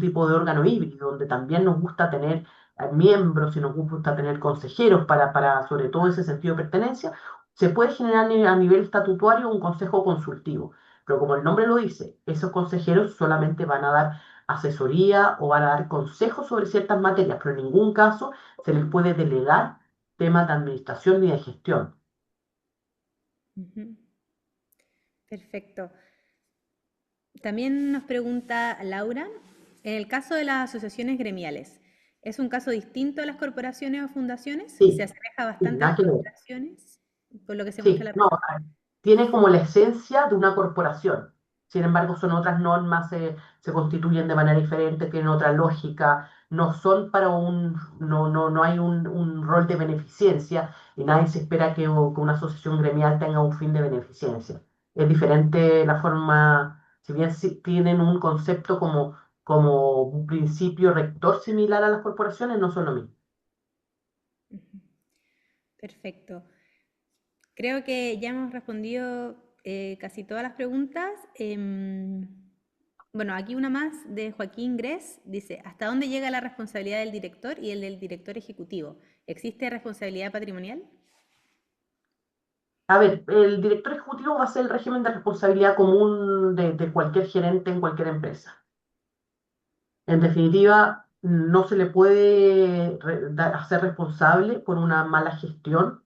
tipo de órgano híbrido, donde también nos gusta tener miembros y nos gusta tener consejeros para sobre todo ese sentido de pertenencia, se puede generar a nivel estatutario un consejo consultivo. Pero como el nombre lo dice, esos consejeros solamente van a dar asesoría o van a dar consejos sobre ciertas materias, pero en ningún caso se les puede delegar temas de administración ni de gestión. Ujú. Perfecto. También nos pregunta Laura, en el caso de las asociaciones gremiales, ¿es un caso distinto a las corporaciones o fundaciones? ¿Se Sí, asemeja sí, bastante a nada las que ver. corporaciones? Por lo que se muestra en Sí, la no, presentación. tiene como la esencia de una corporación. Sin embargo, son otras normas, se constituyen de manera diferente, tienen otra lógica, no son no hay un rol de beneficencia y nadie se espera que una asociación gremial tenga un fin de beneficencia. Es diferente la forma, si bien sí tienen un concepto como un principio rector similar a las corporaciones, no son lo mismo. Ujú. Perfecto. Creo que ya hemos respondido casi todas las preguntas. Bueno, aquí una más de Joaquín Gres. Dice, ¿hasta dónde llega la responsabilidad del director y el del director ejecutivo? ¿Existe responsabilidad patrimonial? A ver, el director ejecutivo va a ser el régimen de responsabilidad común de cualquier gerente en cualquier empresa. En definitiva, no se le puede hacer responsable por una mala gestión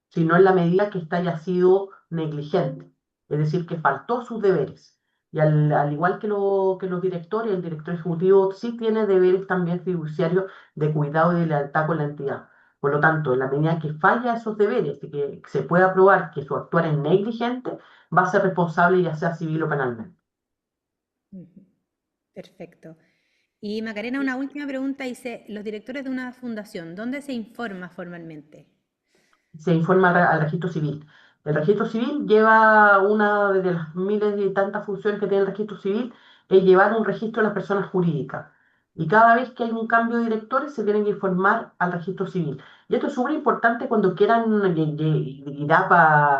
sino en la medida que ésta haya sido negligente, es decir, que faltó sus deberes. Y al igual que los directores, el director ejecutivo sí tiene deberes también fiduciarios de cuidado y de lealtad con la entidad. Por lo tanto, en la medida que falla esos deberes y que se pueda probar que su actuar es negligente, va a ser responsable ya sea civil o penalmente. Ujú. Perfecto. Y Macarena, una última pregunta dice, los directores de una fundación, ¿dónde se informa formalmente? Se informa al registro civil. El registro civil lleva una de las miles y tantas funciones que tiene el registro civil, es llevar un registro de las personas jurídicas. Y cada vez que hay un cambio de directores se tienen que informar al registro civil. Y esto es súper importante cuando quieran, y da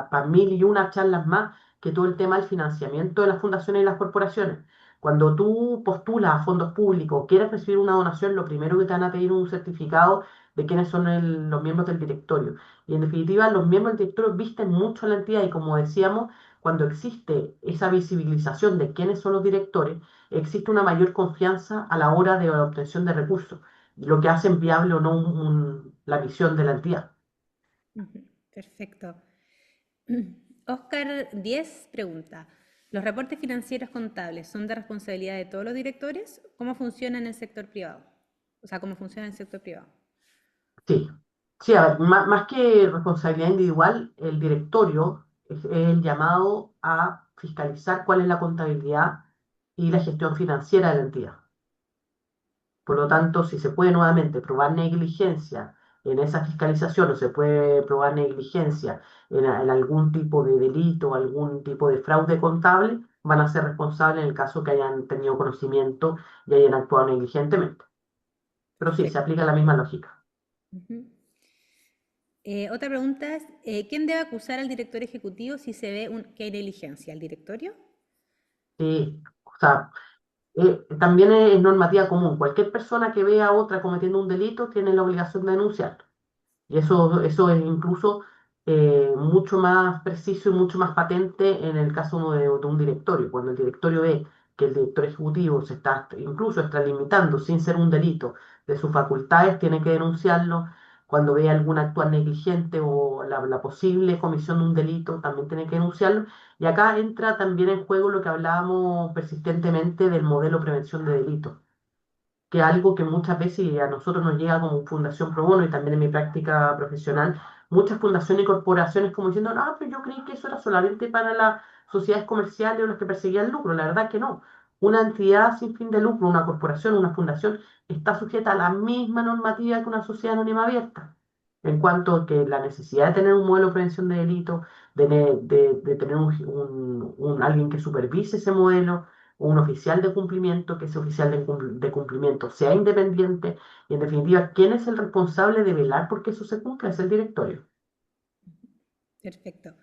para mil y una charlas más, que todo el tema del financiamiento de las fundaciones y las corporaciones. Cuando tú postulas a fondos públicos, quieres recibir una donación, lo primero que te van a pedir es un certificado de quiénes son los miembros del directorio. Y en definitiva, los miembros del directorio visten mucho a la entidad y como decíamos, cuando existe esa visibilización de quiénes son los directores, existe una mayor confianza a la hora de la obtención de recursos, lo que hace viable o no la misión de la entidad. Ujú. Perfecto. Oscar 10 pregunta, ¿los reportes financieros contables son de responsabilidad de todos los directores? ¿Cómo funciona en el sector privado? O sea, ¿cómo funciona en el sector privado? Sí, sí, a ver, más que responsabilidad individual, el directorio es el llamado a fiscalizar cuál es la contabilidad y la gestión financiera de la entidad. Por lo Ujú. tanto, si se puede nuevamente probar negligencia en esa fiscalización o se puede probar negligencia en algún tipo de delito, algún tipo de fraude contable, van a ser responsables en el caso que hayan tenido conocimiento y hayan actuado negligentemente. Pero sí, se Perfecto. aplica la misma lógica. Ujú. Otra pregunta es, ¿quién debe acusar al director ejecutivo si se ve que hay negligencia? ¿El directorio? Sí, o sea, también es normativa común. Cualquier persona que vea a otra cometiendo un delito tiene la obligación de denunciarlo. Y eso es incluso mucho más preciso y mucho más patente en el caso de un directorio. Cuando el directorio ve que el director ejecutivo se está incluso extralimitando sin ser un delito de sus facultades, tiene que denunciarlo. Cuando ve algún actuar negligente o la posible comisión de un delito, también tiene que denunciarlo. Y acá entra también en juego lo que hablábamos persistentemente del modelo prevención de delitos, que es algo que muchas veces a nosotros nos llega como Fundación Pro Bono y también en mi práctica profesional, muchas fundaciones y corporaciones como diciendo, no, pero yo creí que eso era solamente para las sociedades comerciales o las que perseguían lucro. La verdad que no. Una entidad sin fin de lucro, una corporación, una fundación, está sujeta a la misma normativa que una sociedad anónima abierta. En cuanto a que la necesidad de tener un modelo de prevención de delitos, de tener alguien que supervise ese modelo, un oficial de cumplimiento, que ese oficial de cumplimiento sea independiente y en definitiva, ¿quién es el responsable de velar porque eso se cumpla? Es el directorio. Perfecto.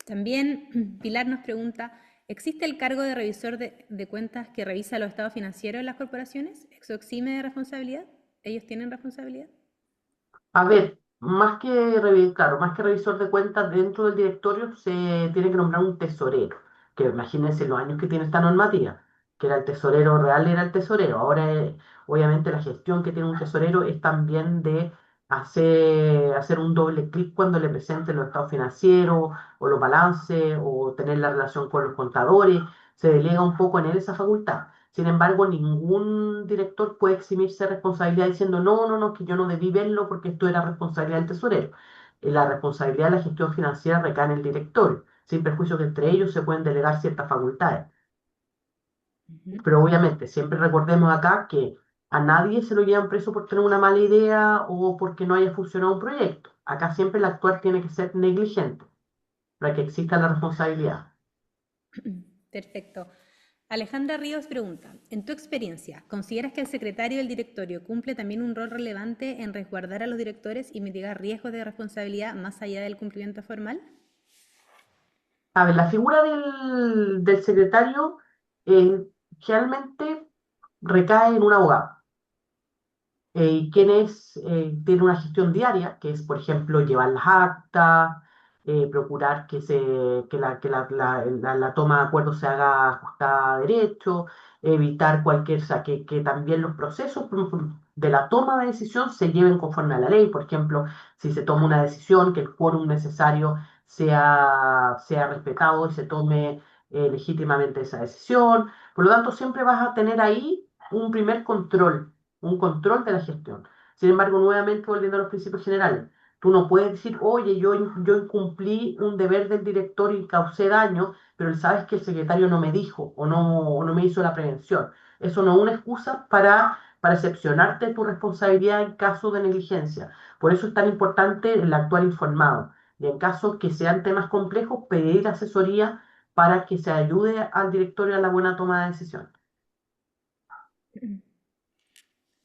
También Pilar nos pregunta, ¿existe el cargo de revisor de cuentas que revisa los estados financieros de las corporaciones? ¿Eso exime de responsabilidad? ¿Ellos tienen responsabilidad? A ver, claro, más que revisor de cuentas dentro del directorio se tiene que nombrar un tesorero, que imagínense los años que tiene esta normativa, que era el tesorero real, era el tesorero. Ahora, obviamente, la gestión que tiene un tesorero es también de hacer un doble clic cuando le presenten los estados financieros o los balances o tener la relación con los contadores. Se delega un poco en él esa facultad. Sin embargo, ningún director puede eximirse de responsabilidad diciendo, no, no, no, que yo no debí verlo porque esto era responsabilidad del tesorero. La responsabilidad de la gestión financiera recae en el directorio, sin perjuicio que entre ellos se pueden delegar ciertas facultades. Ujú. Pero obviamente, siempre recordemos acá que a nadie se lo llevan preso por tener una mala idea o porque no haya funcionado un proyecto. Acá siempre el actuar tiene que ser negligente para que exista la responsabilidad. Perfecto. Alejandra Ríos pregunta, en tu experiencia, ¿consideras que el secretario del directorio cumple también un rol relevante en resguardar a los directores y mitigar riesgos de responsabilidad más allá del cumplimiento formal? A ver, la figura del secretario eh, generalmente recae en un abogado. Y quienes tienen una gestión diaria, que es, por ejemplo, llevar las actas, procurar que la toma de acuerdos se haga ajustada a derecho, evitar cualquier, o sea, que también los procesos. de la toma de decisión se lleven conforme a la ley. Por ejemplo, si se toma una decisión, que el quórum necesario sea respetado y se tome legítimamente esa decisión. Por lo tanto, siempre vas a tener ahí un primer control, un control de la gestión. Sin embargo, nuevamente volviendo a los principios generales, tú no puedes decir, oye, yo incumplí un deber del director y causé daño, pero sabes que el secretario no me dijo o no me hizo la prevención. Eso no es una excusa para excepcionarte tu responsabilidad en caso de negligencia. Por eso es tan importante el actuar informado. Y en caso que sean temas complejos, pedir asesoría para que se ayude al directorio a la buena toma de decisión.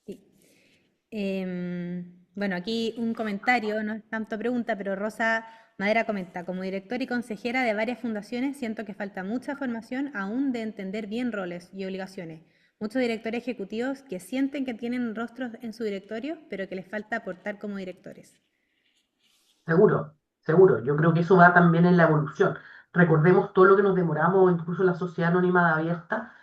Sí. Bueno, aquí un comentario, no es tanto pregunta, pero Rosa Madera comenta, como directora y consejera de varias fundaciones, siento que falta mucha formación aún de entender bien roles y obligaciones. Muchos directores ejecutivos que sienten que tienen rostros en su directorio, pero que les falta aportar como directores. Seguro, seguro. Yo creo que eso va también en la evolución. Recordemos todo lo que nos demoramos, incluso la sociedad anónima abierta,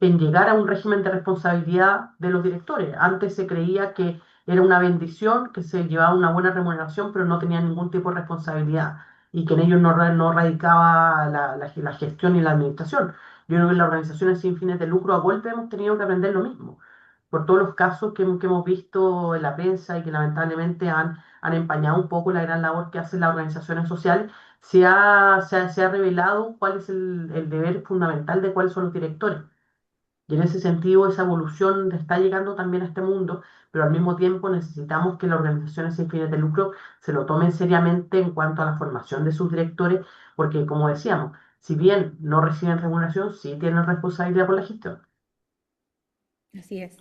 en llegar a un régimen de responsabilidad de los directores. Antes se creía que era una bendición, que se llevaba una buena remuneración, pero no tenía ningún tipo de responsabilidad y que en ellos no radicaba la gestión y la administración. Yo creo que en las organizaciones sin fines de lucro a golpe hemos tenido que aprender lo mismo, por todos los casos que hemos visto en la prensa y que lamentablemente han empañado un poco la gran labor que hacen las organizaciones sociales. Se ha revelado cuál es el deber fundamental de cuáles son los directores. Y en ese sentido, esa evolución está llegando también a este mundo, pero al mismo tiempo necesitamos que las organizaciones sin fines de lucro se lo tomen seriamente en cuanto a la formación de sus directores, porque como decíamos, si bien no reciben remuneración, sí tienen responsabilidad por la gestión. Así es.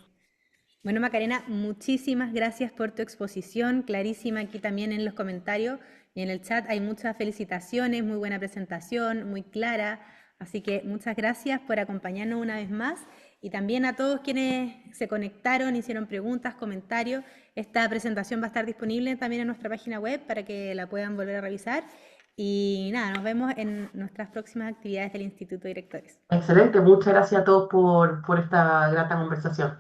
Bueno, Macarena, muchísimas gracias por tu exposición, clarísima aquí también en los comentarios y en el chat hay muchas felicitaciones, muy buena presentación, muy clara, así que muchas gracias por acompañarnos una vez más y también a todos quienes se conectaron, hicieron preguntas, comentarios. Esta presentación va a estar disponible también en nuestra página web para que la puedan volver a revisar y nada, nos vemos en nuestras próximas actividades del Instituto de Directores. Excelente, muchas gracias a todos por esta grata conversación.